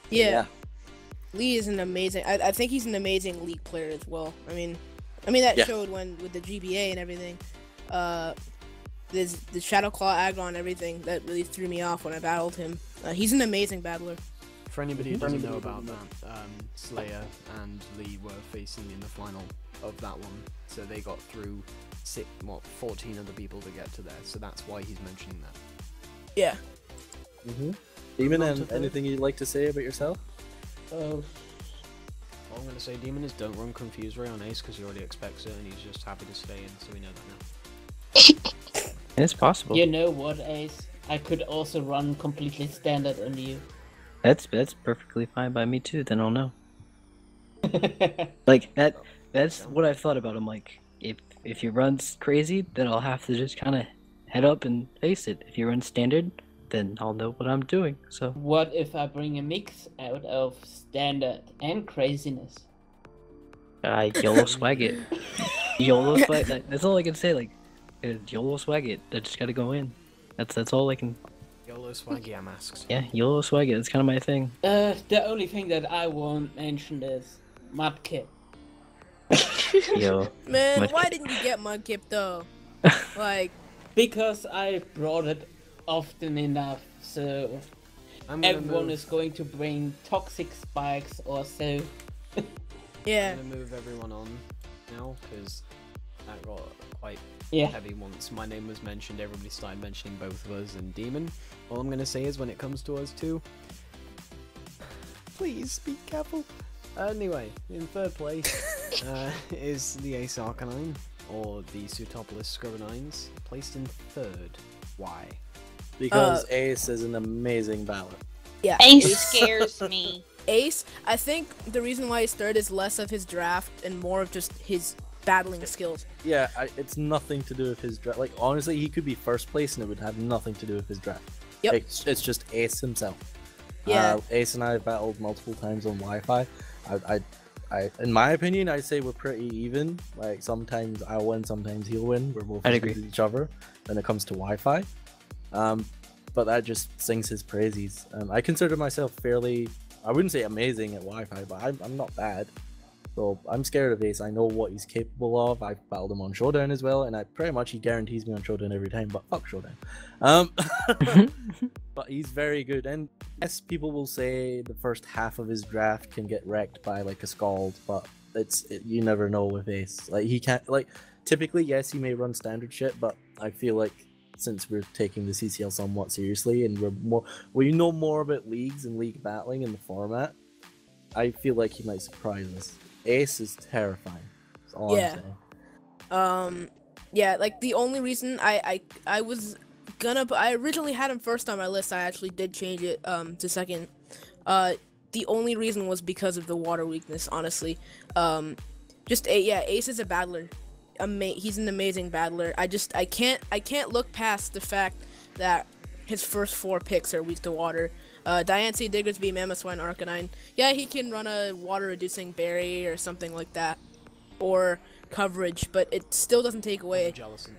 Yeah. Lee is an amazing. I think he's an amazing league player as well. I mean that showed when with the GBA and everything. There's the Shadow Claw aggro and everything that really threw me off when I battled him. He's an amazing battler. For anybody who doesn't know about that, Slayer and Lee were facing in the final of that one, so they got through 14 other people to get to there, so that's why he's mentioning that. Yeah. Demon, anything you'd like to say about yourself? All I'm going to say, Demon, is don't run Confuse Ray on Ace because he already expects it and he's just happy to stay in, so we know that now. It's possible. You know what, Ace? I could also run completely standard on you. That's perfectly fine by me too. Then I'll know. Like that's what I've thought about. I'm like, if you run crazy, then I'll have to just kind of head up and face it. If you run standard, then I'll know what I'm doing. So What if I bring a mix out of standard and craziness? I YOLO swag it. YOLO swag. That's all I can say. Like, YOLO swag it. I just gotta go in. That's all I can. YOLO Swaggy masks. Yeah, YOLO swag it. That's kind of my thing. The only thing that I won't mention is Mudkip. Yo. Man, Mudkip. why didn't you get Mudkip though? Like, Because I brought it often enough, so everyone is going to bring toxic spikes or so. yeah. I'm gonna move everyone on now because that got quite Yeah. heavy once my name was mentioned. Everybody started mentioning both of us and Demon. All I'm gonna say is when it comes to us two, please be careful. Anyway, in third place is the Ace Arcanine, or the Sutopolis Scribonines, placed in third. Why? Because Ace is an amazing battler. Yeah. Ace scares me. Ace, I think the reason why he's third is less of his draft and more of just his battling skills. Yeah, it's nothing to do with his draft. Like, honestly, he could be first place and it would have nothing to do with his draft. Yep. It's just Ace himself. Yeah. Ace and I have battled multiple times on Wi-Fi. I, in my opinion, I'd say we're pretty even. Like, sometimes I'll win, sometimes he'll win. We're both I'd against agree. each other when it comes to Wi-Fi. But that just sings his praises. I consider myself fairly, I wouldn't say amazing at Wi-Fi, but I'm not bad. So I'm scared of Ace. I know what he's capable of. I've battled him on Showdown as well, and he guarantees me on Showdown every time, but fuck Showdown. But he's very good, and yes, people will say the first half of his draft can get wrecked by like a Scald, but you never know with Ace. Like, he can't, like, typically, yes, he may run standard shit, but I feel like since we're taking the CCL somewhat seriously and we know more about leagues and league battling in the format, I feel like he might surprise us. Ace is terrifying. That's all I'm saying. Yeah, like the only reason I originally had him first on my list. I actually did change it to second. The only reason was because of the water weakness, honestly. Ace is a battler. He's an amazing battler. I can't look past the fact that his first 4 picks are weak to water. Diancie, Diggersby, Mamoswine, Arcanine. Yeah, he can run a water-reducing berry or something like that, or coverage, but it still doesn't take away. Jellicent.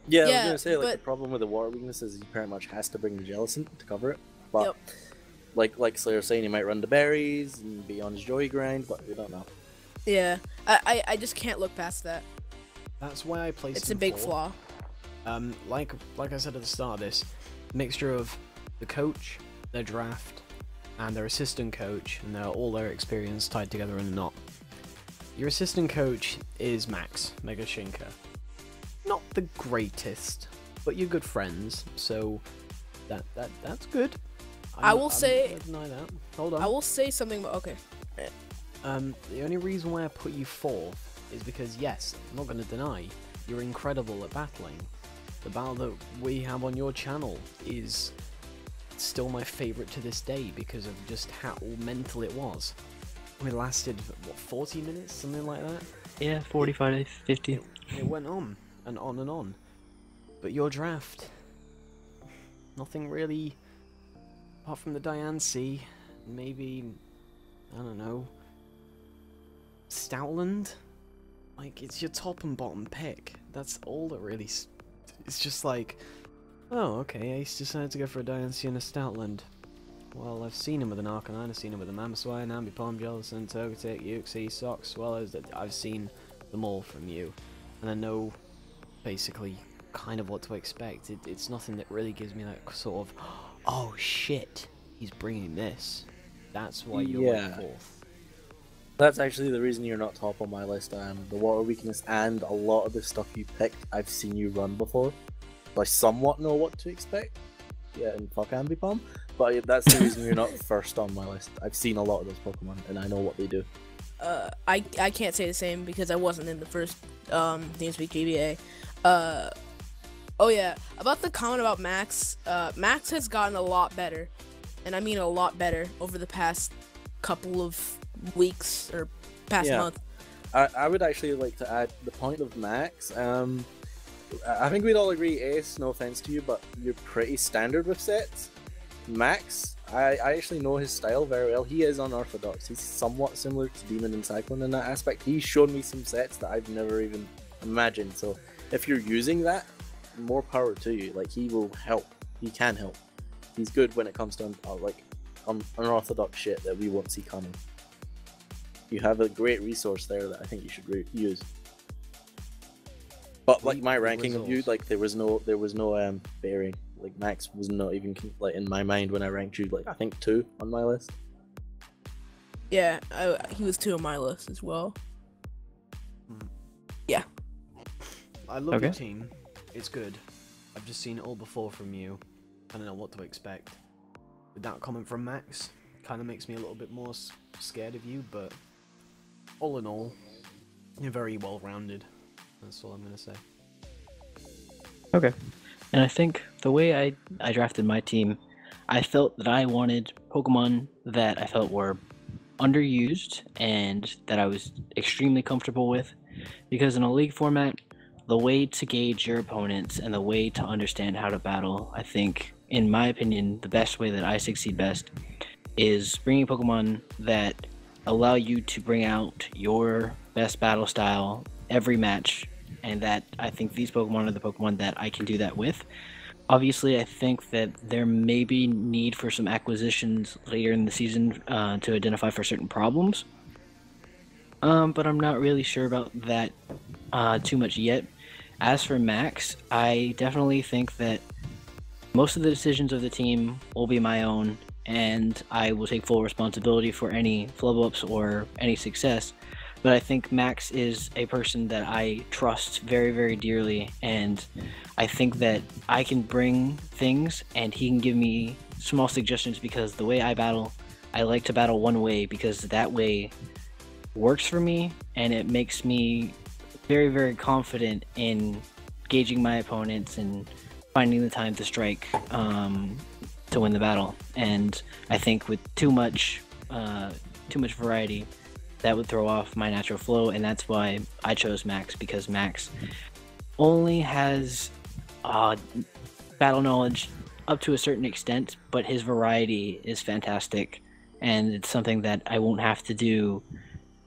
Yeah, I was Yeah, gonna say, like, but- the problem with the water weakness is he pretty much has to bring the Jellicent to cover it. But Yep. like Slayer saying, he might run the berries and be on his joy grind, but we don't know. Yeah, I just can't look past that. That's why I placed It's a him big fourth. flaw. Like I said at the start of this, mixture of the coach, their draft, and their assistant coach, and all their experience tied together in a knot. Your assistant coach is Max Megashinka. Not the greatest, but you're good friends, so that's good. I will I'm say- not gonna deny that. Hold on. I will say something. Okay. The only reason why I put you fourth is because, yes, I'm not going to deny, you're incredible at battling. The battle that we have on your channel is still my favourite to this day because of just how mental it was. We lasted, 40 minutes? Something like that? Yeah, 45 to 50. It went on, and on and on. But your draft, nothing really, apart from the Diancie, maybe, I don't know, Stoutland? Like, it's your top and bottom pick. That's all that really... It's just like, oh, okay, Ace decided to go for a Diancie and a Stoutland. Well, I've seen him with an Arcanine, I've seen him with a Mamoswine, Ambipom, Jellicent, Togetic, Uxie, Sox, well as that I've seen them all from you. And I know, basically, kind of what to expect. It's nothing that really gives me that sort of, oh shit, he's bringing this. That's why you're Yeah. like 4th. That's actually the reason you're not top on my list. The water weakness and a lot of the stuff you picked, I've seen you run before. So I somewhat know what to expect. Yeah, and fuck Ambipom. But that's the reason you're not first on my list. I've seen a lot of those Pokemon, and I know what they do. I can't say the same because I wasn't in the first TeamSpeak GBA. Oh yeah, about the comment about Max. Max has gotten a lot better, and I mean a lot better over the past couple of weeks or past month. I would actually like to add the point of Max. I think we'd all agree, Ace, no offense to you, but you're pretty standard with sets. Max, I actually know his style very well. He is unorthodox. He's somewhat similar to Demon and Cyclone in that aspect. He's shown me some sets that I've never even imagined. So if you're using that, more power to you. Like, he will help. He can help. He's good when it comes to unorthodox shit that we won't see coming. You have a great resource there that I think you should use. But like my ranking of you, like there was no bearing. Like Max was not even like in my mind when I ranked you. Like I think 2 on my list. Yeah, he was 2 on my list as well. Yeah. I love your team. It's good. I've just seen it all before from you. I don't know what to expect. With that comment from Max, kind of makes me a little bit more scared of you, but all in all, you're very well-rounded. That's all I'm going to say. Okay. And I think the way I drafted my team, I felt that I wanted Pokemon that I felt were underused and that I was extremely comfortable with. Because in a league format, the way to gauge your opponents and the way to understand how to battle, I think, in my opinion, the best way that I succeed best is bringing Pokemon that allow you to bring out your best battle style every match, and that I think these Pokemon are the Pokemon that I can do that with. Obviously, I think that there may be need for some acquisitions later in the season to identify for certain problems, but I'm not really sure about that too much yet. As for Max, I definitely think that most of the decisions of the team will be my own, and I will take full responsibility for any flub-ups or any success. But I think Max is a person that I trust very, very dearly, and I think that I can bring things and he can give me small suggestions, because the way I battle, I like to battle one way because that way works for me, and it makes me very, very confident in gauging my opponents and finding the time to strike to win the battle. And I think with too much variety, that would throw off my natural flow, and that's why I chose Max, because Max only has battle knowledge up to a certain extent, but his variety is fantastic, and it's something that I won't have to do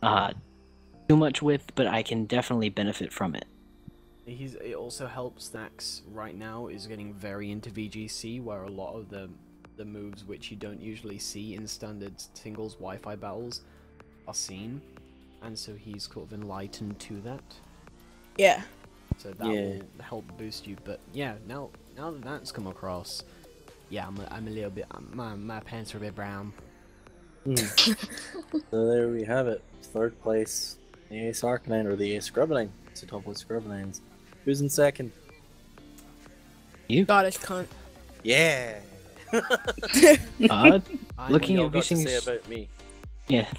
too much with, but I can definitely benefit from it. It also helps that right now is getting very into VGC, where a lot of the moves which you don't usually see in standard singles Wi-Fi battles are seen, and so he's sort of enlightened to that. Yeah. So that will help boost you. But yeah, now that that's come across, yeah, I'm a little bit, my pants are a bit brown. So there we have it. 3rd place, the Ace Arcanine, or the Ace Scrubbanine. It's a top with Scrubbanines. Who's in 2nd? You? Scottish cunt. Yeah. Looking at got to say VSing's about me.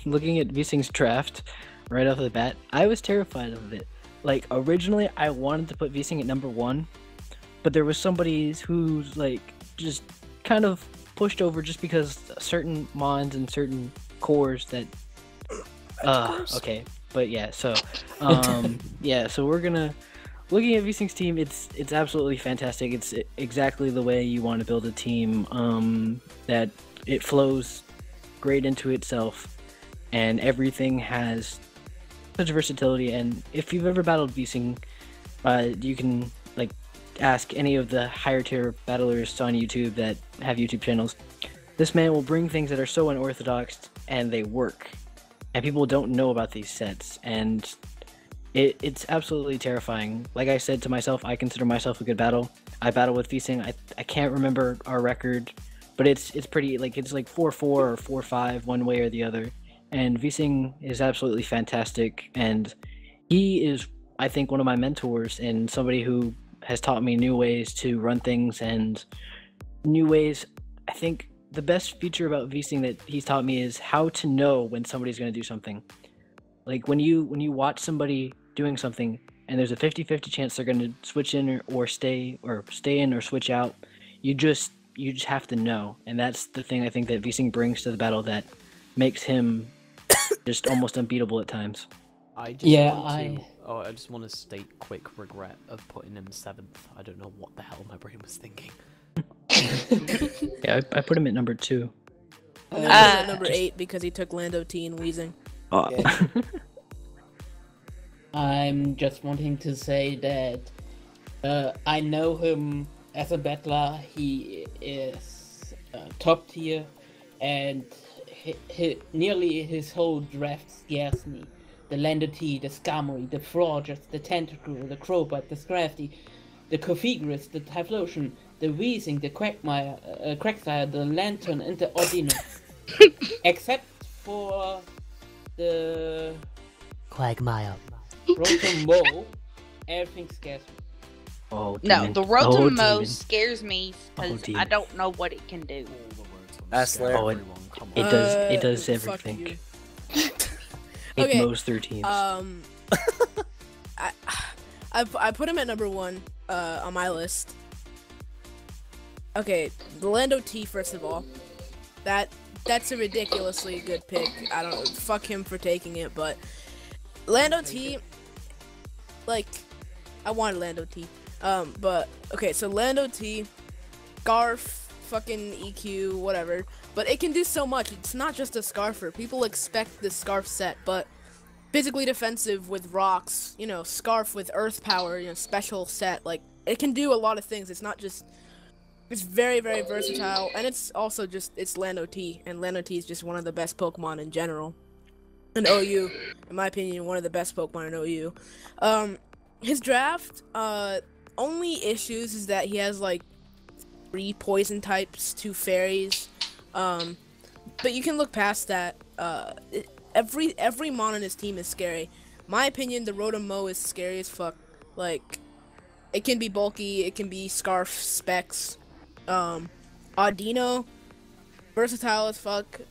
looking at VSing's draft right off the bat, I was terrified of it. Like, originally I wanted to put VSing at number 1, but there was somebody who's like just kind of pushed over just because certain mons and certain cores that okay, but yeah, so yeah, so we're gonna looking at VSing's team, it's absolutely fantastic. It's exactly the way you want to build a team, that it flows great into itself, and everything has such versatility. And if you've ever battled VSing, you can like ask any of the higher tier battlers on YouTube that have YouTube channels. This man will bring things that are so unorthodox and they work, and people don't know about these sets, and it's absolutely terrifying. Like I said to myself, I consider myself a good battle. I battle with VSing. I can't remember our record, but it's pretty like it's like 4-4 or 4-5 one way or the other. And Vising is absolutely fantastic, and he is, I think, one of my mentors and somebody who has taught me new ways to run things and new ways. I think the best feature about Vising that he's taught me is how to know when somebody's going to do something. Like when you watch somebody doing something and there's a 50-50 chance they're going to switch in or stay in or switch out, you just have to know. And that's the thing I think that Vising brings to the battle that makes him just almost unbeatable at times. I just want to state quick regret of putting him 7th. I don't know what the hell my brain was thinking. Yeah, I put him at number 2. And then at number 8 because he took Lando T and Weezing. Oh. Yeah. I'm just wanting to say that I know him as a battler. He is top tier, and nearly his whole draft scares me. The Lando T, the Skarmory, the Frogger, the Tentacruel, the Crobat, the Scrafty, the Kofigaris, the Typhlosion, the Weezing, the Quagsire, the Lantern, and the Ordino. Except for the Quagmire. Rotom-Mow, everything scares me. Oh, No, demon. the Oh, Rotom-Mow demon. scares me because demon. I don't know what it can do. That's Scare Slayer. everyone, come It on. does. It does Fuck everything. you. It Okay, mows through teams. I put him at number 1 on my list. Okay, the Lando T, first of all. That's a ridiculously good pick. I don't fuck him for taking it, but Lando T, like, I wanted Lando T. But okay, so Lando T, Scarf, fucking EQ, whatever. But it can do so much. It's not just a Scarfer. People expect the Scarf set, but physically defensive with rocks, you know, Scarf with earth power, you know, special set. Like, it can do a lot of things. It's not just... It's very, very versatile, and it's also just, it's Lando T, and Lando T is just one of the best Pokemon in general. And OU, in my opinion, one of the best Pokemon in OU. His draft, only issues is that he has, like, 3 poison types, 2 fairies, but you can look past that. Every mon on his team is scary. My opinion, the Rotom-Mow is scary as fuck. Like, it can be bulky, it can be Scarf specs. Audino, versatile as fuck.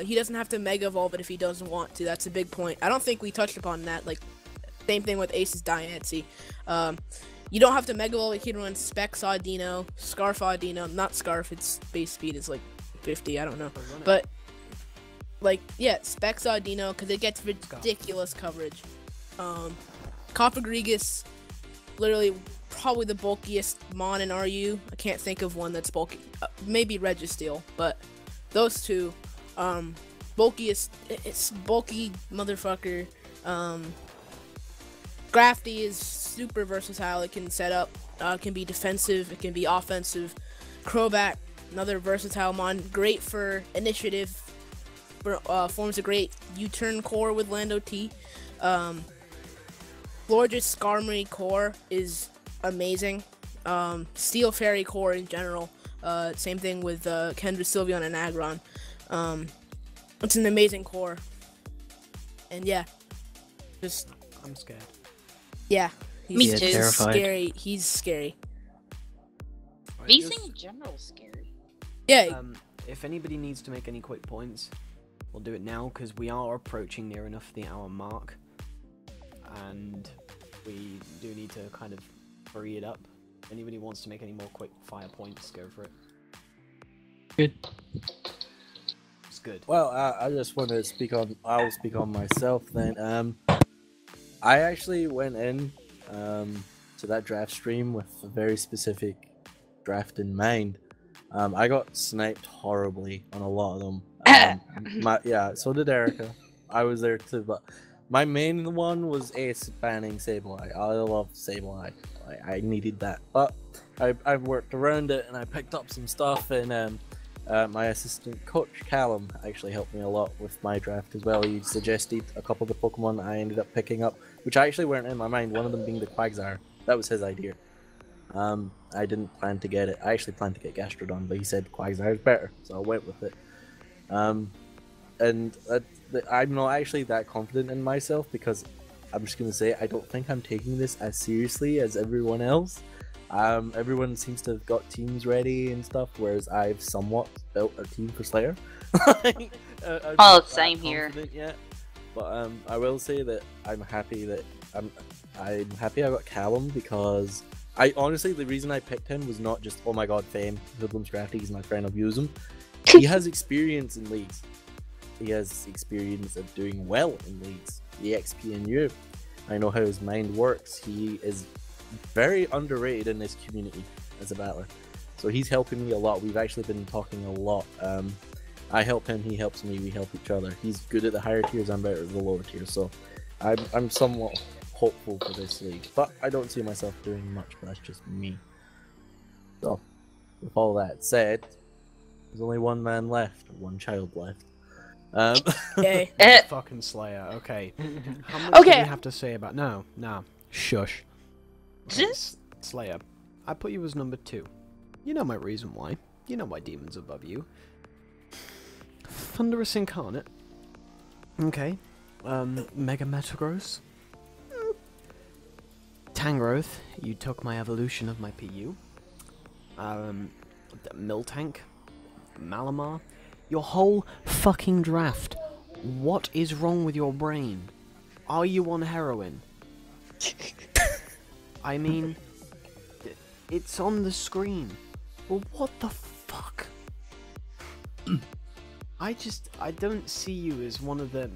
He doesn't have to Mega Evolve it if he doesn't want to. That's a big point. I don't think we touched upon that. Like, same thing with Ace's Diancie. You don't have to Mega Evolve it. He can run Specs Audino, Scarf Audino. Not Scarf, its base speed is like 50, I don't know. But, like, yeah, Specs Audino, because it gets ridiculous coverage. Cofagrigus, literally probably the bulkiest mon in RU. I can't think of one that's bulky. Maybe Registeel, but those two, bulkiest. It's bulky motherfucker. Grafty is super versatile. It can set up. It can be defensive. It can be offensive. Crobat, another versatile mon. Great for initiative. Forms a great U-turn core with Lando T. Florges Skarmory core is amazing. Steel Fairy core in general. Same thing with Kendra, Sylveon, and Aggron. It's an amazing core. And yeah, just I'm scared. yeah. Me He's too. Terrified. scary. He's scary. Beasting in general is scary. Yeah. If anybody needs to make any quick points, we'll do it now because we are approaching near enough the hour mark, and we do need to kind of hurry it up. If anybody wants to make any more quick fire points, go for it. Good. It's good. Well, I just want to speak on. I'll speak on myself then. I actually went in to that draft stream with a very specific draft in mind. I got sniped horribly on a lot of them. Yeah, so did Erica. I was there too, but my main one was Ace banning Sableye. I love Sableye. I needed that, but I worked around it and I picked up some stuff, and my assistant coach Callum actually helped me a lot with my draft as well. He suggested a couple of the Pokemon I ended up picking up, which actually weren't in my mind, one of them being the Quagsire. That was his idea. I didn't plan to get it. I actually planned to get Gastrodon, but he said Quagsire's better, so I went with it. And I'm not actually that confident in myself because I'm just gonna say I don't think I'm taking this as seriously as everyone else. Everyone seems to have got teams ready and stuff, whereas I've somewhat built a team for Slayer. Oh, same here. Yet. But I will say that I'm happy that I'm happy I got Callum because I honestly the reason I picked him was not just oh my god fame, Hoodlum's crafty, he's my friend, I'll use him. He has experience in leagues. He has experience of doing well in leagues. EXP and U. I know how his mind works. He is very underrated in this community as a battler. So he's helping me a lot. We've actually been talking a lot. I help him, he helps me, we help each other. He's good at the higher tiers, I'm better at the lower tiers. So I'm somewhat hopeful for this league. But I don't see myself doing much, but that's just me. So, with all that said, there's only one man left, one child left. Okay. Fucking Slayer. Okay. How much do we have to say about? No. Shush. Okay, Slayer. I put you as number 2. You know my reason why. You know why Demon's above you. Thunderous Incarnate. Okay. Mega Metagross. Tangrowth. You took my evolution of my PU. Miltank. Malamar. Your whole fucking draft. What is wrong with your brain? Are you on heroin? I mean, it's on the screen. Well, what the fuck? I don't see you as one of the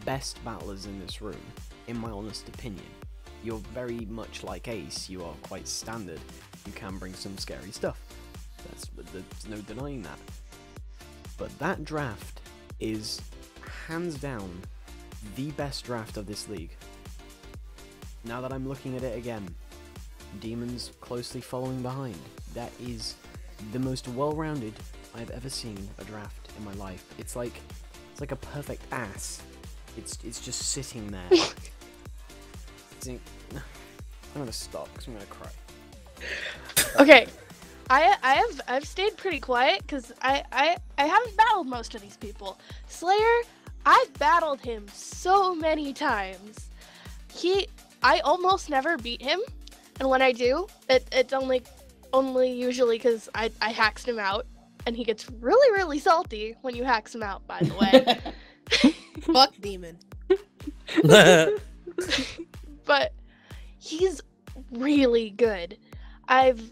best battlers in this room, in my honest opinion. You're very much like Ace, you are quite standard. You can bring some scary stuff. There's no denying that. But that draft is, hands down, the best draft of this league. Now that I'm looking at it again, Demon's closely following behind. That is the most well-rounded I've ever seen a draft in my life. It's like a perfect ass. It's just sitting there. I'm gonna stop because I'm gonna cry. Okay. I've stayed pretty quiet because I haven't battled most of these people. Slayer, I've battled him so many times. I almost never beat him, and when I do, it's only usually because I haxed him out, and he gets really salty when you hax him out. By the way, Fuck Demon. But he's really good. I've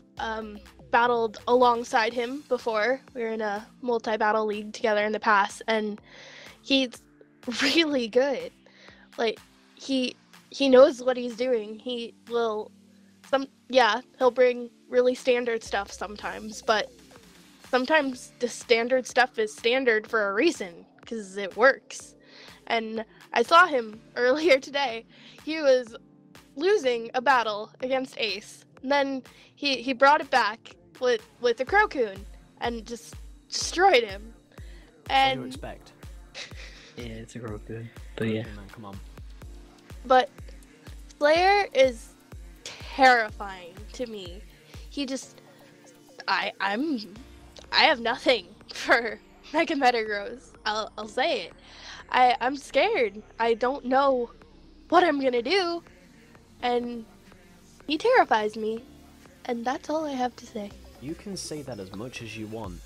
battled alongside him before. We were in a multi-battle league together in the past, and he's really good. Like he knows what he's doing. He will he'll bring really standard stuff sometimes, but sometimes the standard stuff is standard for a reason because it works. And I saw him earlier today. He was losing a battle against Ace. And then he brought it back with a Crocoon and just destroyed him. And What do you expect? Yeah, it's a real good. But yeah. Okay, man, come on. But Slayer is terrifying to me. He just I have nothing for Mega Metagross. I'll say it. I'm scared. I don't know what I'm gonna do. And he terrifies me. And that's all I have to say. You can say that as much as you want.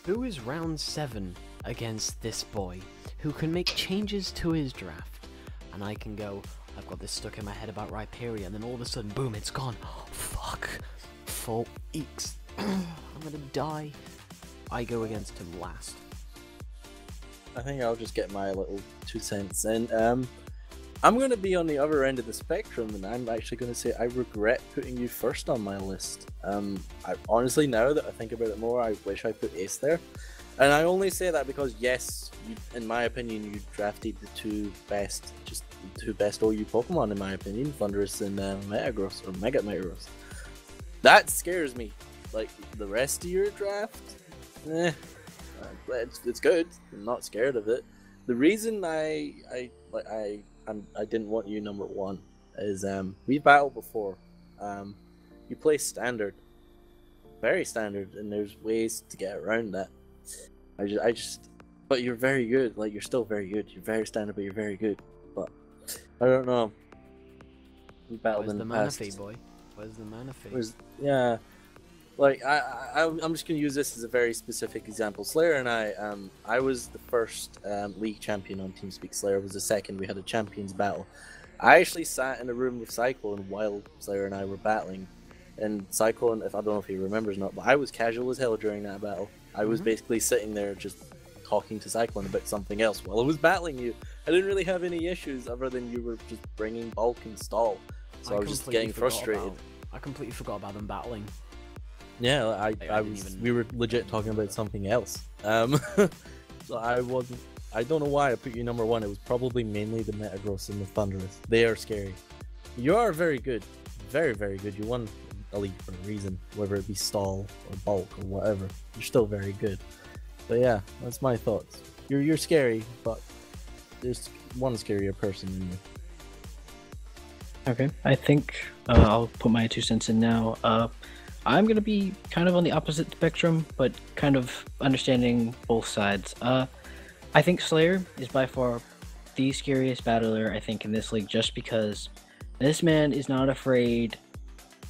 Who is round 7 against this boy who can make changes to his draft? And I can go, I've got this stuck in my head about Rhyperior, and then all of a sudden, boom, it's gone. Oh, fuck. 4 eeks. I'm gonna die. I go against him last. I think I'll just get my little 2 cents in. I'm going to be on the other end of the spectrum, and I'm actually going to say I regret putting you first on my list. I honestly, now that I think about it more, I wish I put Ace there. And I only say that because, yes, in my opinion, you drafted the 2 best OU Pokemon, in my opinion, Thunderous and Metagross, or Mega Metagross. That scares me. Like, the rest of your draft, it's good. I'm not scared of it. The reason I didn't want you number 1 is we've battled before. you play standard, very standard, and there's ways to get around that. But you're very good. Like, you're still very good. You're very standard, but you're very good. But I don't know. We battled Where's in the the mana past. fee, boy? Where's the mana fee? Yeah. Like, I'm just gonna use this as a very specific example. Slayer and I was the first league champion on TeamSpeak. Slayer was the second. We had a champions battle. I actually sat in a room with Cyclone while Slayer and I were battling. And Cyclone, if I don't know if he remembers or not, but I was casual as hell during that battle. I was basically sitting there just talking to Cyclone about something else while I was battling you. I didn't really have any issues other than you were just bringing bulk and stall. So I was just getting frustrated. I completely forgot about them battling. Yeah, we were legit talking about something else. So I don't know why I put you number one. It was probably mainly the Metagross and the Thunderous. They are scary. You are very good. Very, very good. You won a league for a reason, whether it be stall or bulk or whatever. You're still very good. But yeah, that's my thoughts. You're scary, but there's one scarier person in you. Okay, I think I'll put my 2 cents in now. I'm gonna be kind of on the opposite spectrum, but kind of understanding both sides. I think Slayer is by far the scariest battler I think in this league, just because this man is not afraid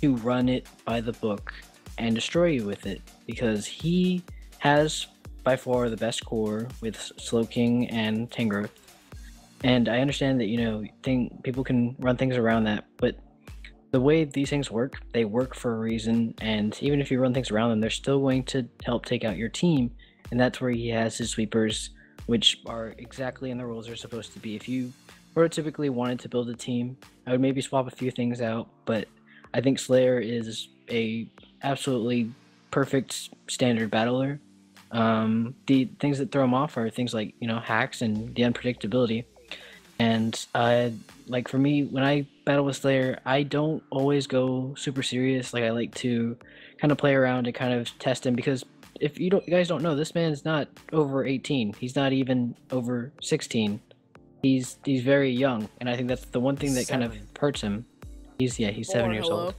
to run it by the book and destroy you with it, because he has by far the best core with Slowking and Tangrowth. And I understand that, you know, people can run things around that, but the way these things work, they work for a reason, and even if you run things around them, they're still going to help take out your team, and that's where he has his sweepers, which are exactly in the rules they're supposed to be. If you prototypically wanted to build a team, I would maybe swap a few things out, but I think Slayer is a absolutely perfect standard battler. The things that throw him off are things like, you know, hacks and the unpredictability. And like for me, when I battle with Slayer, I don't always go super serious. Like, I like to kind of play around and kind of test him, because if you guys don't know, this man's not over 18. He's not even over 16. He's very young, and I think that's the one thing that kind of hurts him. He's 7 years old.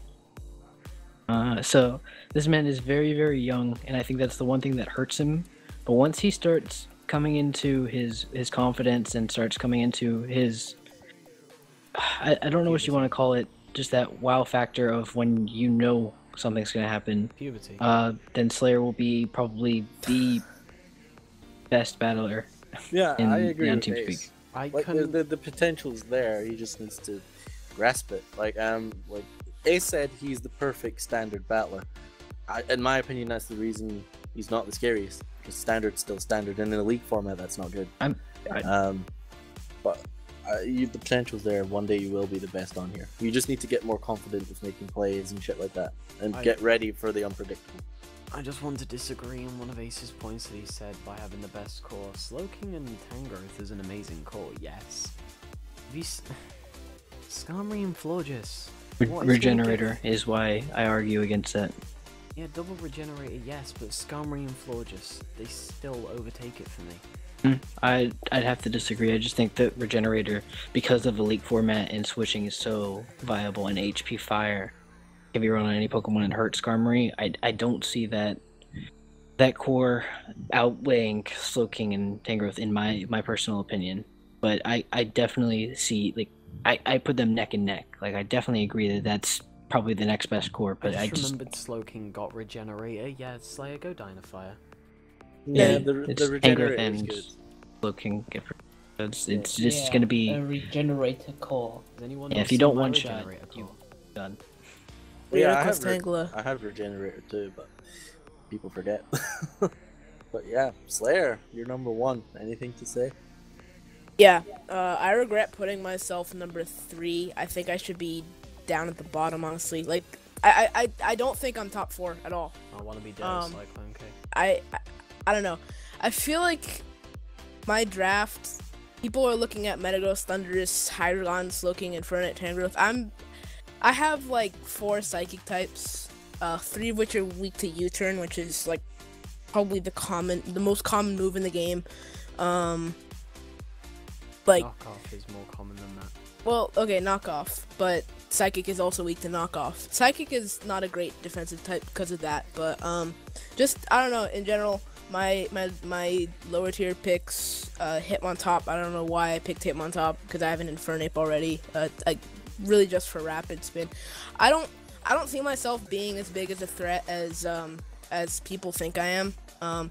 So this man is very, very young, and I think that's the one thing that hurts him. But once he starts coming into his confidence and starts coming into his, I don't know what you want to call it, just that wow factor of when you know something's going to happen, Puberty. then Slayer will be probably the best battler. Yeah, in, I agree with TeamSpeak. Ace. Like, the potential's there. He just needs to grasp it. Like Ace said, he's the perfect standard battler. In my opinion, that's the reason he's not the scariest. Because standard's still standard, and in a league format, that's not good. But the potential's there. One day you will be the best on here. You just need to get more confident with making plays and shit like that, and get ready for the unpredictable. I just want to disagree on one of Ace's points that he said by having the best core. Slowking and Tangrowth is an amazing core, yes. Skarmory and Florges. Regenerator is why I argue against that. Yeah, double regenerator, yes, but Skarmory and Florges, they still overtake it for me. I'd have to disagree. I just think that Regenerator, because of the league format and switching, is so viable, and HP Fire can be run on any Pokemon and hurt Skarmory. I don't see that core outweighing Slowking and Tangrowth in my personal opinion. But I definitely see, like, I put them neck and neck. Like, I definitely agree that that's probably the next best core, but I just remembered Slowking got Regenerator. Yeah, Slayer, go Dynafire. Yeah, the Regenerator is good. Slowking, it's just gonna be a Regenerator core. If you don't one-shot, you're done. Well, yeah, I have Regenerator too, but people forget. But yeah, Slayer, you're number one. Anything to say? Yeah, I regret putting myself number 3. I think I should be down at the bottom, honestly. Like, I don't think I'm top 4 at all. I want to be down Cyclone K. I don't know. I feel like my draft, people are looking at Metagross, Thunderous, Hydreigon, Slowking, and Fernet, Tangrowth. I have like 4 Psychic types, 3 of which are weak to U-turn, which is like probably the most common move in the game. Like, Knockoff is more common than that. well, okay, knockoff, but Psychic is also weak to knockoff. Psychic is not a great defensive type because of that, but just I don't know. In general, my lower tier picks, Hitmontop. I don't know why I picked Hitmontop because I have an Infernape already. Like really just for rapid spin. I don't see myself being as big as a threat as people think I am. I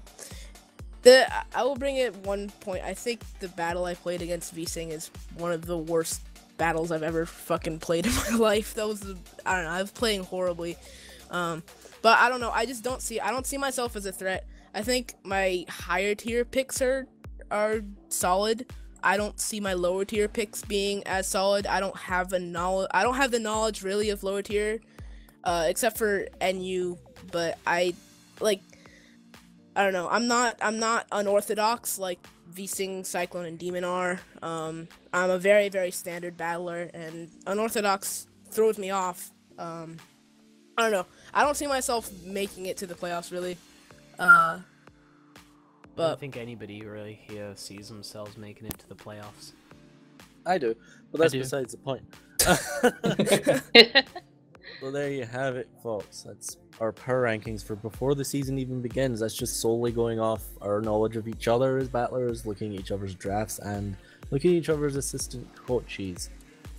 will bring it one point. I think the battle I played against V-Sing is one of the worst battles I've ever fucking played in my life. That was, I don't know, I was playing horribly. But I don't know, I don't see myself as a threat. I think my higher tier picks are solid. I don't see my lower tier picks being as solid. I don't have the knowledge really of lower tier, except for NU, but I don't know. I'm not unorthodox like V-Sing, Cyclone, and Demon are. I'm a very, very standard battler, and unorthodox throws me off. I don't know. I don't see myself making it to the playoffs really. I don't think anybody really here sees themselves making it to the playoffs. I do, but that's besides the point. Well, there you have it, folks. That's our power rankings for before the season even begins. That's just solely going off our knowledge of each other as battlers, looking at each other's drafts, and looking at each other's assistant coaches.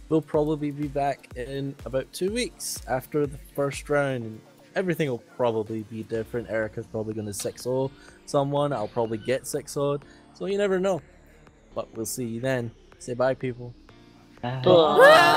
We'll probably be back in about 2 weeks after the first round. Everything will probably be different. Erica's probably going to 6-0 someone. I'll probably get 6-0'd. So you never know. But we'll see you then. Say bye, people. Bye. Bye.